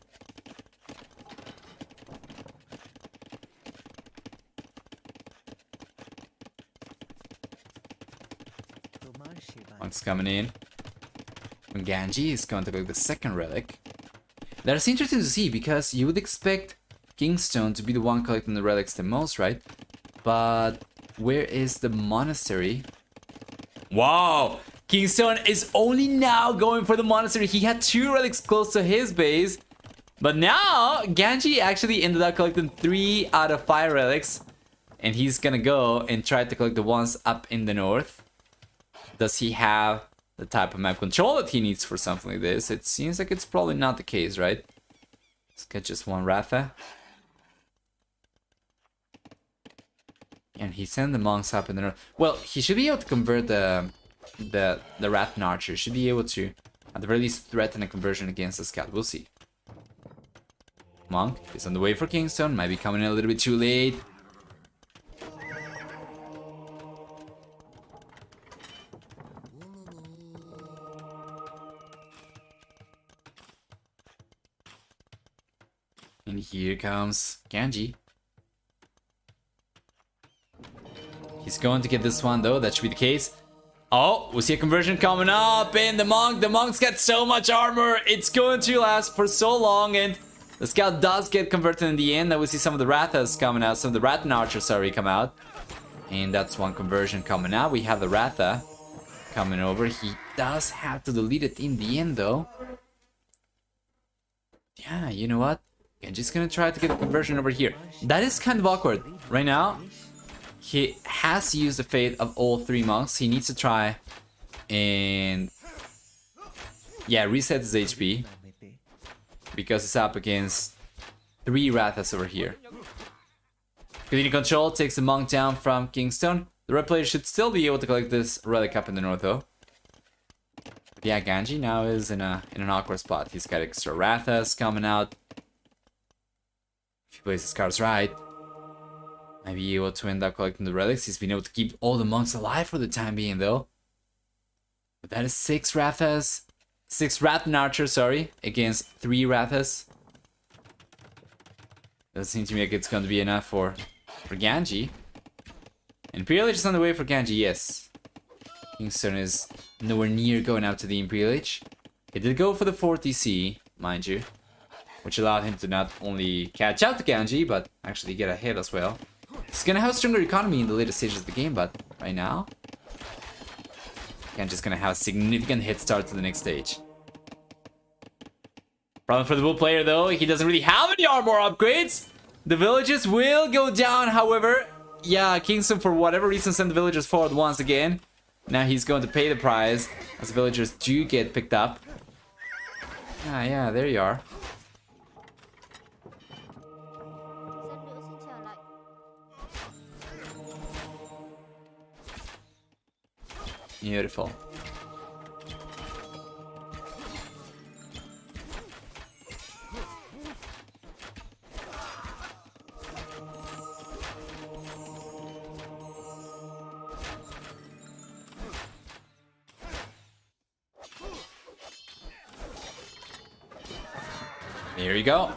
Monks coming in. And Ganji is going to collect the second relic. That's interesting to see because you would expect Kingstone to be the one collecting the relics the most, right? But where is the monastery? Wow! Kingstone is only now going for the monastery. He had 2 relics close to his base. But now, Ganji actually ended up collecting 3 out of 5 relics. And he's gonna go and try to collect the ones up in the north. Does he have the type of map control that he needs for something like this? It seems like it's probably not the case, right? Let's get just 1 Ratha. And he sent the monks up in the north. Well, he should be able to convert the Rathan Archer. Should be able to, at the very least, threaten a conversion against the scout. We'll see. Monk is on the way for Kingstone. Might be coming in a little bit too late. And here comes Ganji. He's going to get this one though, that should be the case. Oh, we see a conversion coming up, and the monk's got so much armor, it's going to last for so long, and the scout does get converted in the end. Now we see some of the Rathas coming out, some of the Rathan archers already come out. And that's one conversion coming out. We have the Ratha coming over. He does have to delete it in the end though. Yeah, you know what? Genji's gonna try to get a conversion over here. That is kind of awkward. Right now, he has used the fate of all 3 monks. He needs to try and... yeah, reset his HP. Because it's up against 3 Rathas over here. Continue control takes the monk down from Kingstone. The red player should still be able to collect this relic up in the north though. But yeah, Ganji now is in an awkward spot. He's got extra Rathas coming out. If he plays his cards right, might be able to end up collecting the relics. He's been able to keep all the monks alive for the time being though. But that is 6 Rathas. 6 Rathan archers, sorry, against 3 Rathas. Doesn't seem to me like it's going to be enough for Ganji. Imperial Age is on the way for Ganji, yes. Kingstone is nowhere near going out to the Imperial Age. He did go for the 40C, mind you, which allowed him to not only catch up to Ganji, but actually get ahead as well. He's gonna have a stronger economy in the later stages of the game, but right now, Ganji's gonna have a significant head start to the next stage. Problem for the blue player though, he doesn't really have any armor upgrades. The villages will go down, however. Yeah, Kingstone for whatever reason sent the villagers forward once again. Now he's going to pay the price as the villagers do get picked up. Ah, yeah, there you are. Beautiful. Here you go.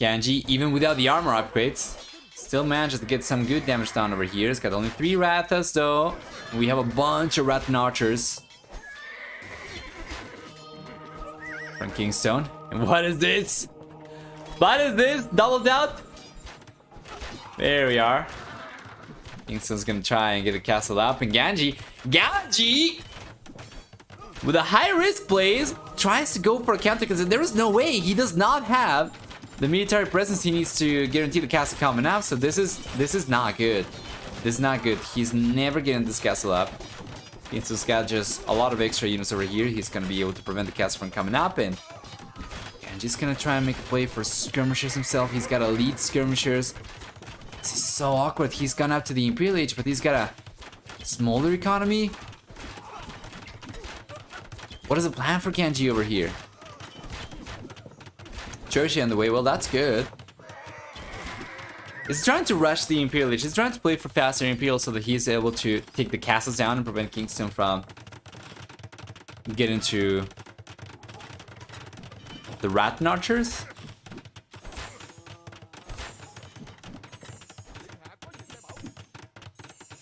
Ganji, even without the armor upgrades, still manages to get some good damage down over here. It's got only 3 Rathas though. We have a bunch of Rathan archers from Kingstone. And what is this? What is this? Doubled out? There we are. Kingstone's gonna try and get a castle up. And Ganji, with a high risk plays, tries to go for a counter because there is no way. He does not have the military presence he needs to guarantee the castle coming up. So this is not good. This is not good. He's never getting this castle up. Kingstone's got just a lot of extra units over here. He's gonna be able to prevent the castle from coming up, and Ganji's gonna try and make a play for skirmishers himself. He's got to lead skirmishers. This is so awkward. He's gone up to the Imperial Age, but he's got a smaller economy. What is the plan for Ganji over here? Churchy on the way. Well, that's good. He's trying to rush the Imperial Age. He's trying to play for faster Imperial so that he's able to take the castles down and prevent Kingstone from getting to the Rathan archers.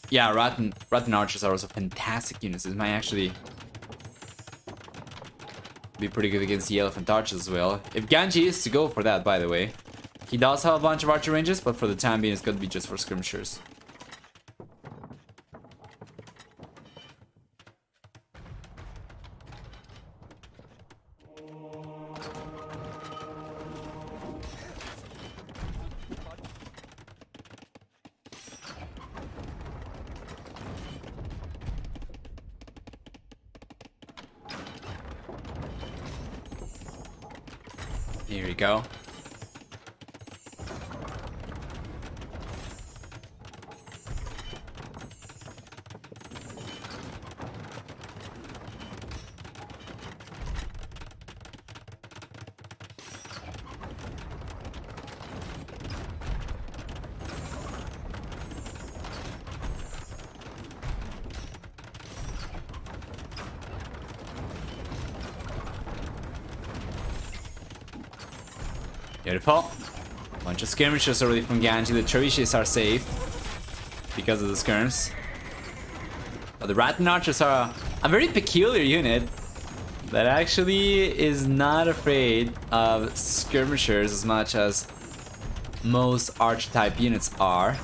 Yeah, Rathan archers are also fantastic units. This might actually be pretty good against the elephant archers as well. If Ganji is to go for that, by the way. He does have a bunch of archer ranges, but for the time being it's going to be just for skirmishers. Here we go. Beautiful. Bunch of skirmishers already from Ganji. The Cherishis are safe. because of the skirms. But the Rattan Archers are a very peculiar unit that actually is not afraid of skirmishers as much as most archetype units are.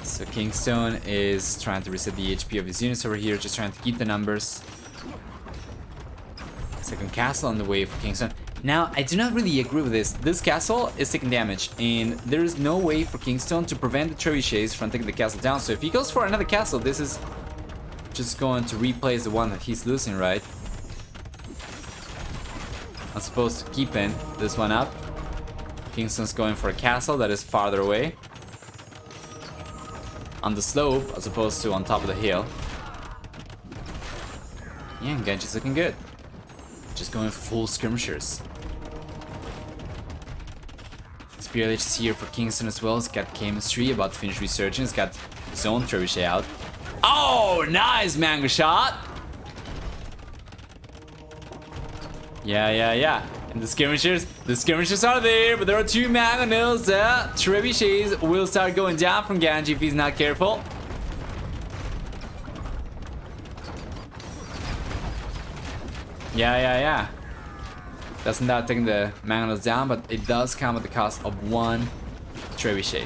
So Kingstone is trying to reset the HP of his units over here, just trying to keep the numbers. Second castle on the way for Kingstone. Now, I do not really agree with this. This castle is taking damage, and there is no way for Kingstone to prevent the trebuchets from taking the castle down. So if he goes for another castle, this is just going to replace the one that he's losing, right? I'm supposed to keep in this one up. Kingstone's going for a castle that is farther away, on the slope as opposed to on top of the hill. Yeah, and Ganji's looking good. Just going full skirmishers. Spear Lich here for Kingstone as well. He's got chemistry, about to finish resurgence. Got his own trebuchet out. Oh, nice mango shot! Yeah. And the skirmishers are there, but there are two mangonels. Trebuchets will start going down from Ganji if he's not careful. Yeah. Doesn't that taking the mangonels down, but it does come at the cost of one trebuchet.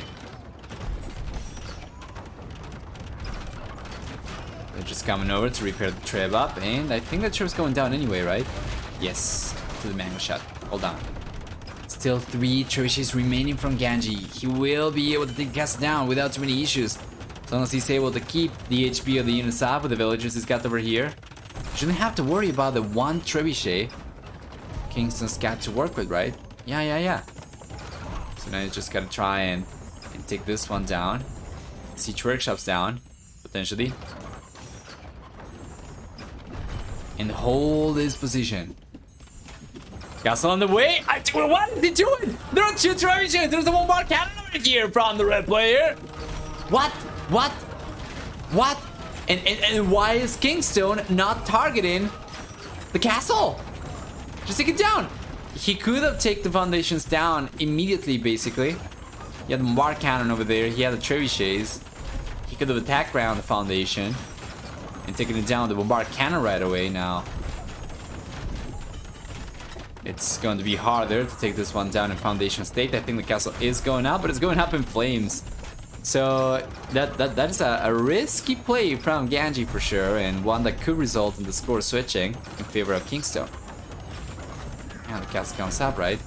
They're just coming over to repair the treb up, and I think that treb's going down anyway, right? Yes, to the mango shot. Hold on. Still 3 trebuchets remaining from Ganji. He will be able to take the castle down without too many issues. As long as he's able to keep the HP of the units up with the villagers he's got over here. Shouldn't have to worry about the one trebuchet Kingstone's got to work with, right? Yeah. So now he's just gotta try and take this one down. Siege Workshop's down, potentially. And hold his position. Castle on the way. What is he doing? There are 2 trebuchets. There's a one-bar cannon over here from the red player. What? And why is Kingstone not targeting the castle? Just take it down. He could have taken the foundations down immediately, basically. He had the bar cannon over there. He had the trebuchets. He could have attacked around the foundation and taken it down with the bombard cannon right away. Now it's going to be harder to take this one down in foundation state. I think the castle is going up, but it's going up in flames. So that is a risky play from Ganji for sure, and one that could result in the score switching in favor of Kingstone. Yeah, the castle comes up, right?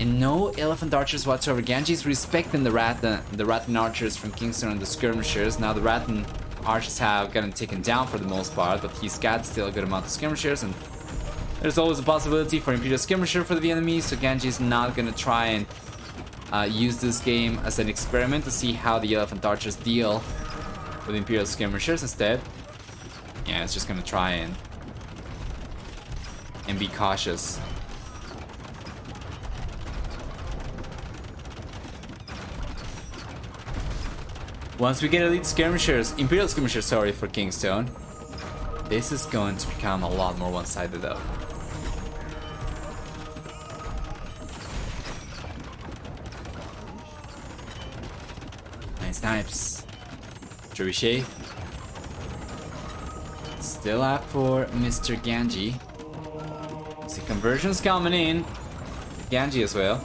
And no elephant archers whatsoever. Ganji's respecting the Rattan archers from Kingstone and the skirmishers. Now the Rattan archers have gotten taken down for the most part, but he's got still a good amount of skirmishers, and there's always a possibility for Imperial Skirmisher for the Vietnamese, so Ganji's not gonna try and use this game as an experiment to see how the elephant archers deal with Imperial Skirmishers. Instead, yeah, it's just gonna try and be cautious. Once we get elite skirmishers, Imperial Skirmishers, sorry, for Kingstone, this is going to become a lot more one-sided though. Nice snipes. Trebuchet. Still up for Mr. Ganji. See conversions coming in. Ganji as well.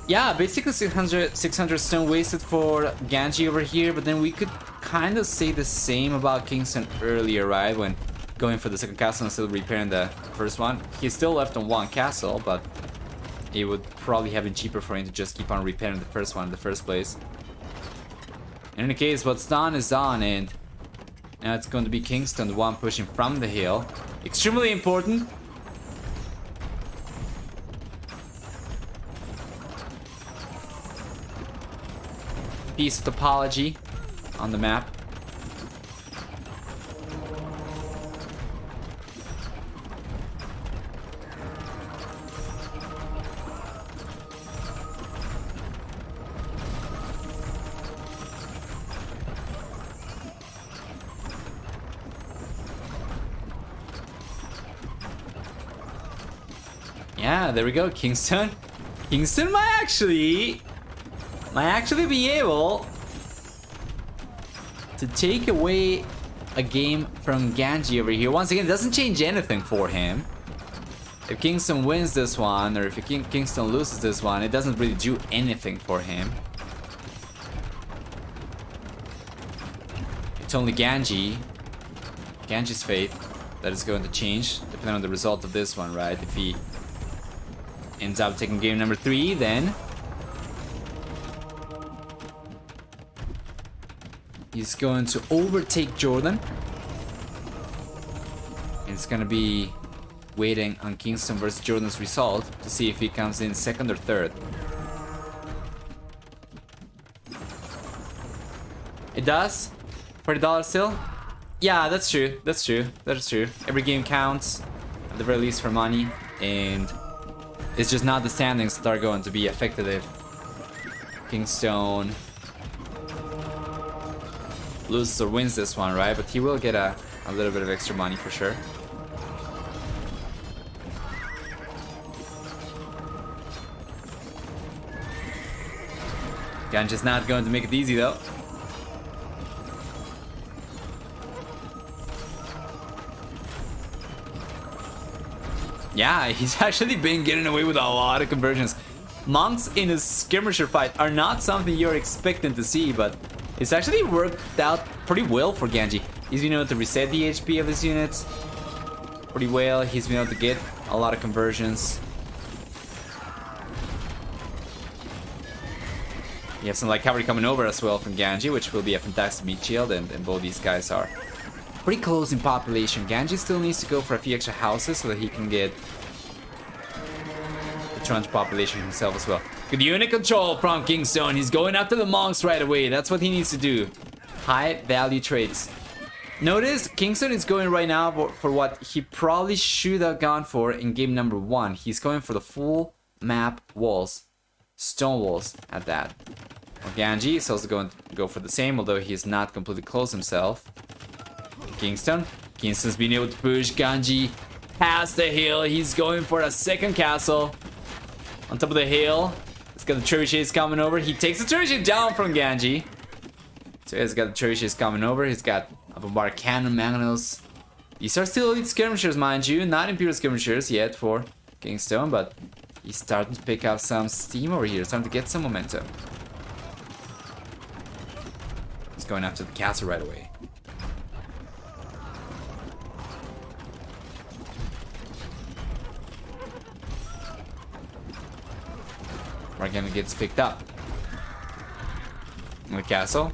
Yeah, basically 600 stone wasted for Ganji over here, but then we could kind of say the same about Kingstone earlier, right? When going for the second castle and still repairing the first one. He's still left on one castle, but it would probably have been cheaper for him to just keep on repairing the first one in the first place. In any case, what's done is done, and now it's going to be Kingstone, the one pushing from the hill. Extremely important. Piece of topology on the map. Yeah, there we go, Kingstone. Kingstone might actually be able to take away a game from Ganji over here. Once again, it doesn't change anything for him. If Kingstone wins this one, or if Kingstone loses this one, it doesn't really do anything for him. It's only Ganji's fate that is going to change, depending on the result of this one, right? If he ends up taking game number 3, then he's going to overtake Jordan. And it's gonna be waiting on Kingstone versus Jordan's result to see if he comes in second or third. It does? $40 still? Yeah, that's true. That's true. That's true. Every game counts, at the very least, for money, and it's just not the standings that are going to be affected if Kingstone loses or wins this one, right? But he will get a little bit of extra money for sure. Ganji's not going to make it easy though. Yeah, he's actually been getting away with a lot of conversions. Monks in a skirmisher fight are not something you're expecting to see, but it's actually worked out pretty well for Ganji. He's been able to reset the HP of his units pretty well. He's been able to get a lot of conversions. You have some light cavalry coming over as well from Ganji, which will be a fantastic meat shield, and both these guys are pretty close in population. Ganji still needs to go for a few extra houses so that he can get the Trunch population himself as well. Good unit control from Kingstone. He's going after the monks right away. That's what he needs to do. High value trades. Notice Kingstone is going right now for what he probably should have gone for in game number 1. He's going for the full map walls. Stone walls at that. Ganji is also going to go for the same, although he is not completely close himself. Kingstone's been able to push Ganji past the hill. He's going for a second castle on top of the hill. He's got the trebuchets coming over. He takes the trebuchet down from Ganji. So he's got the trebuchets coming over. He's got a bombard cannon, mangonels. These are still elite skirmishers, mind you. Not imperial skirmishers yet for Kingstone, but he's starting to pick up some steam over here. Starting to get some momentum. He's going after the castle right away. Again, it gets picked up in the castle.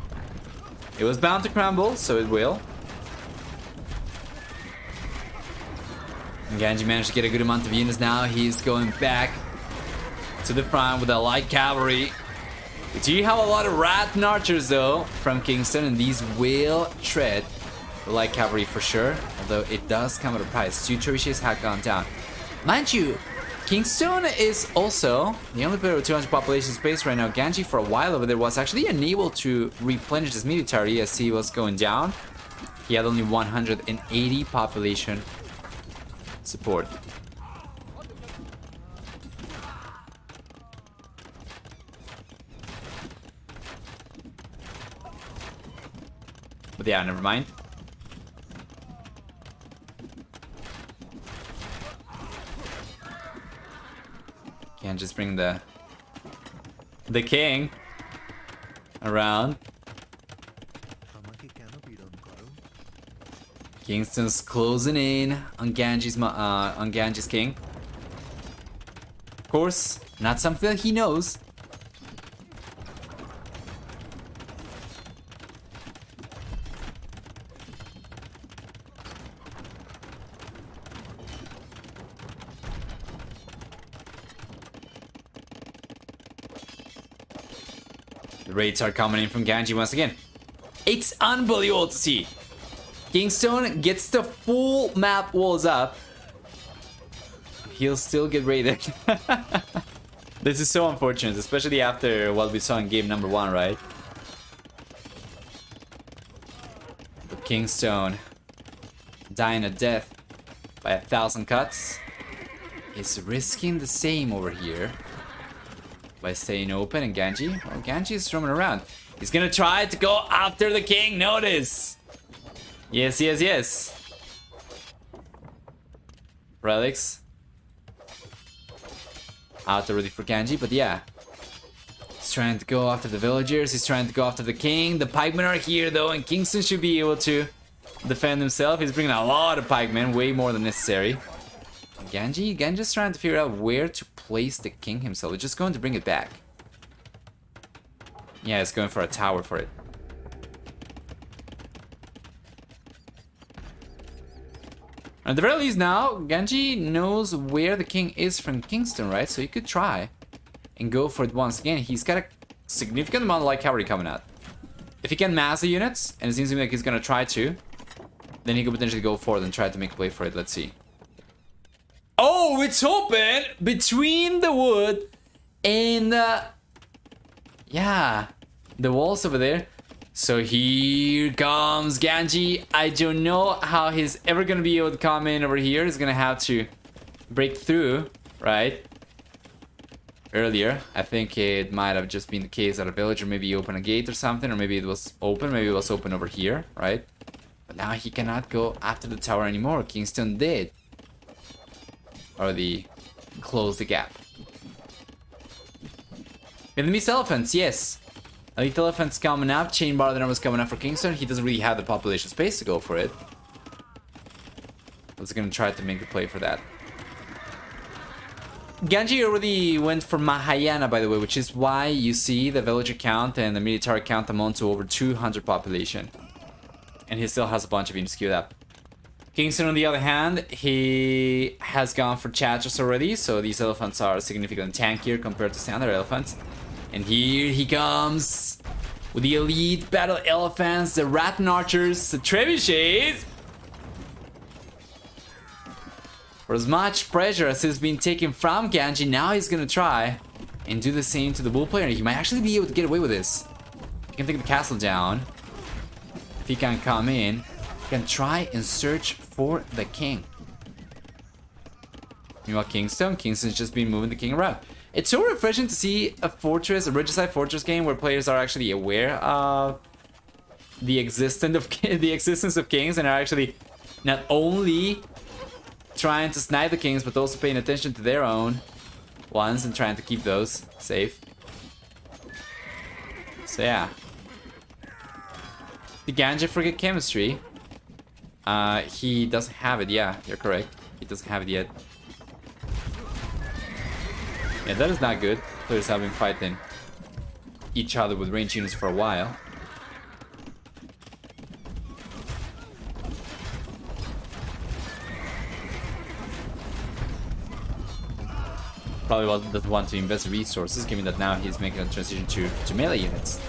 It was bound to crumble, so it will. And Ganji managed to get a good amount of units now. He's going back to the front with a light cavalry. We do have a lot of rat and archers though from Kingstone, and these will tread the light cavalry for sure. Although it does come at a price. 2 trebuchets have gone down. Mind you, Kingstone is also the only player with 200 population space right now. Ganji for a while over there was actually unable to replenish his military as he was going down. He had only 180 population support. But yeah, never mind. Can't just bring the king around. Kingstone's closing in on Ganji's king. Of course, not something that he knows. The raids are coming in from Ganji once again. It's unbelievable to see. Kingstone gets the full map walls up. He'll still get raided. This is so unfortunate, especially after what we saw in game number 1, right? But Kingstone dying a death by 1,000 cuts is risking the same over here. by staying open. And Ganji, well, Ganji is roaming around. He's gonna try to go after the king. Notice. Yes, yes, yes. Relics. Out already for Ganji, but yeah. He's trying to go after the villagers. He's trying to go after the king. The pikemen are here though, and Kingstone should be able to defend himself. He's bringing a lot of pikemen, way more than necessary. Ganji's trying to figure out where to place the king himself. He's just going to bring it back. Yeah, he's going for a tower for it. At the very least now, Ganji knows where the king is from Kingstone, right? So he could try and go for it once again. He's got a significant amount of light cavalry coming out. If he can mass the units, and it seems to me like he's gonna try to, then he could potentially go for it and try to make a play for it. Let's see. Oh, it's open between the wood and yeah, the walls over there. So here comes Ganji. I don't know how he's ever gonna be able to come in over here. He's gonna have to break through, right? Earlier, I think it might have just been the case that a villager maybe opened a gate or something, or maybe it was open. Maybe it was open over here, right? But now he cannot go after the tower anymore. Kingstone did. Already closed the gap. Vietnamese elephants, yes. Elite elephants coming up. Chain Bartender was coming up for Kingstone. He doesn't really have the population space to go for it. Let's gonna try to make the play for that. Ganji already went for Mahayana, by the way, which is why you see the villager count and the military count amount to over 200 population. And he still has a bunch of units queued up. Kingstone, on the other hand, he has gone for Chachas already, so these elephants are significantly tankier compared to standard elephants. And here he comes with the elite battle elephants, the Rattan Archers, the Trebuchets. For as much pressure as has been taken from Ganji, now he's gonna try and do the same to the bull player. He might actually be able to get away with this. He can take the castle down. If he can come in, he can try and search for the king. Meanwhile, Kingstone's just been moving the king around. It's so refreshing to see a fortress, a Regicide Fortress game where players are actually aware of the existence of kings and are actually not only trying to snipe the kings, but also paying attention to their own ones and trying to keep those safe. So yeah. Did Ganji forget chemistry? He doesn't have it. Yeah, you're correct. He doesn't have it yet. Yeah, that is not good. Players have been fighting each other with range units for a while. Probably doesn't want to invest resources, given that now he's making a transition to melee units.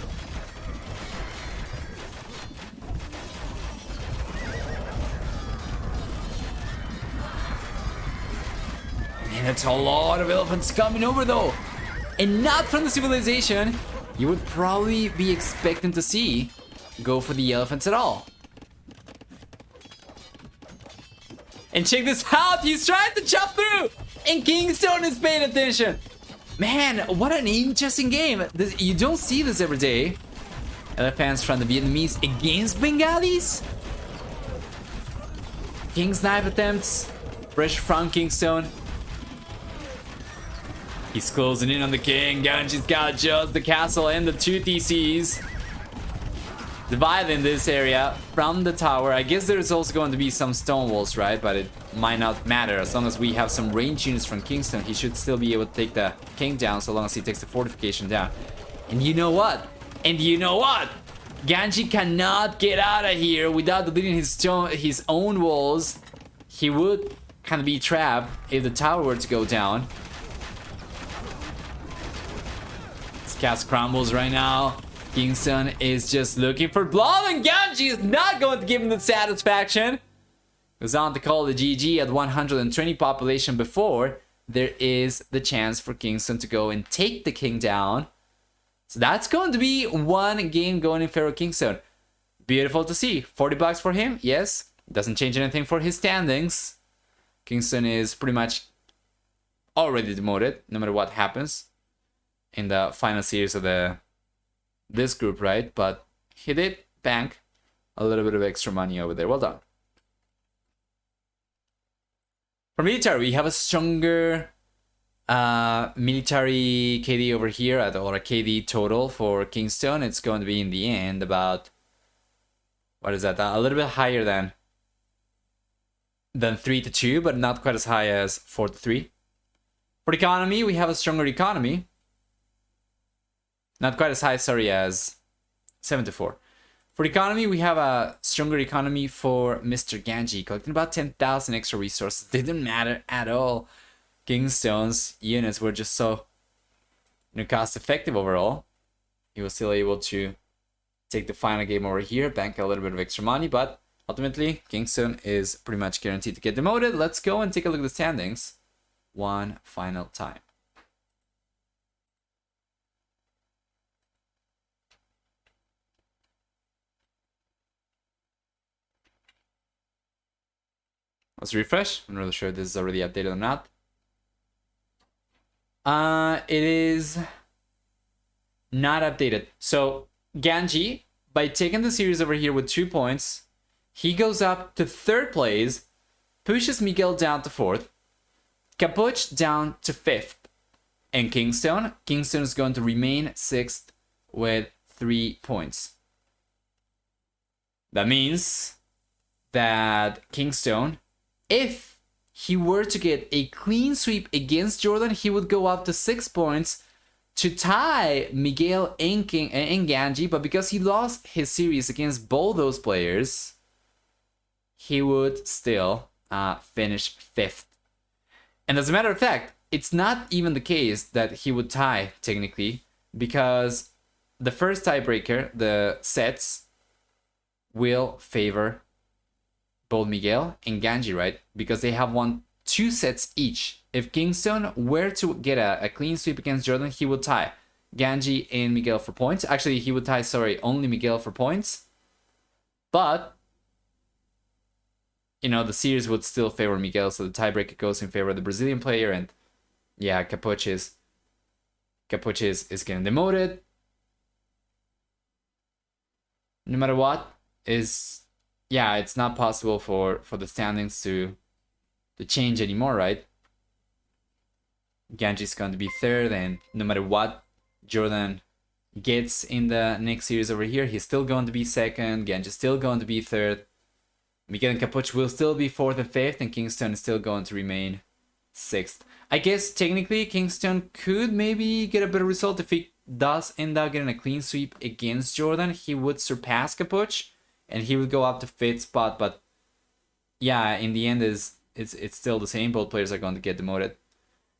Man, that's a lot of elephants coming over though. And not from the civilization you would probably be expecting to see go for the elephants at all. And check this out, he's trying to chop through! And Kingstone is paying attention. Man, what an interesting game. You don't see this every day. Elephants from the Vietnamese against Bengalis. King snipe attempts. Pressure from Kingstone. He's closing in on the king. Ganji's got just the castle and the 2 TCs. Dividing this area from the tower. I guess there's also going to be some stone walls, right? But it might not matter. As long as we have some range units from Kingstone, he should still be able to take the king down, so long as he takes the fortification down. And you know what? Ganji cannot get out of here without deleting his own walls. He would kind of be trapped if the tower were to go down. This castle crumbles right now. Kingstone is just looking for blood, and Ganji is not going to give him the satisfaction. He was on to call the GG at 120 population before there is the chance for Kingstone to go and take the king down. So that's going to be one game going in favor of Kingstone. Beautiful to see. 40 bucks for him, yes. Doesn't change anything for his standings. Kingstone is pretty much already demoted, no matter what happens. in the final series of this group, right? But he did bank a little bit of extra money over there. Well done. For military, we have a stronger military KD over here, or a KD total for Kingstone. It's going to be in the end about, what is that? A little bit higher than 3-2, but not quite as high as 4-3. For economy, we have a stronger economy. Not quite as high, sorry, as 7-4. For economy, we have a stronger economy for Mr. Ganji, collecting about 10,000 extra resources. Didn't matter at all. Kingstone's units were just so, cost effective overall. He was still able to take the final game over here, bank a little bit of extra money, but ultimately, Kingstone is pretty much guaranteed to get demoted. Let's go and take a look at the standings one final time. Let's refresh. I'm not really sure if this is already updated or not. It is not updated. So Ganji, by taking the series over here with 2 points, he goes up to 3rd place, pushes Miguel down to 4th, Capuch down to 5th, and Kingstone is going to remain 6th with 3 points. That means that Kingstone, if he were to get a clean sweep against Jordan, he would go up to 6 points to tie Miguel and Ganji, but because he lost his series against both those players, he would still finish 5th. And as a matter of fact, it's not even the case that he would tie, technically, because the first tiebreaker, the sets, will favor both Miguel and Ganji, right? Because they have won 2 sets each. If Kingstone were to get a clean sweep against Jordan, he would tie Ganji and Miguel for points. Actually, he would tie, only Miguel for points. But, the series would still favor Miguel, so the tiebreaker goes in favor of the Brazilian player, and yeah, Capuch is getting demoted. No matter what, it's not possible for the standings to change anymore, right? Ganji's going to be 3rd, and no matter what Jordan gets in the next series over here, he's still going to be 2nd, Ganji's still going to be 3rd, Miguel and Capuch will still be 4th and 5th, and Kingstone is still going to remain 6th. I guess technically Kingstone could maybe get a better result if he does end up getting a clean sweep against Jordan. He would surpass Capuch, and he would go up to 5th spot, but yeah, in the end it's still the same. Both players are going to get demoted.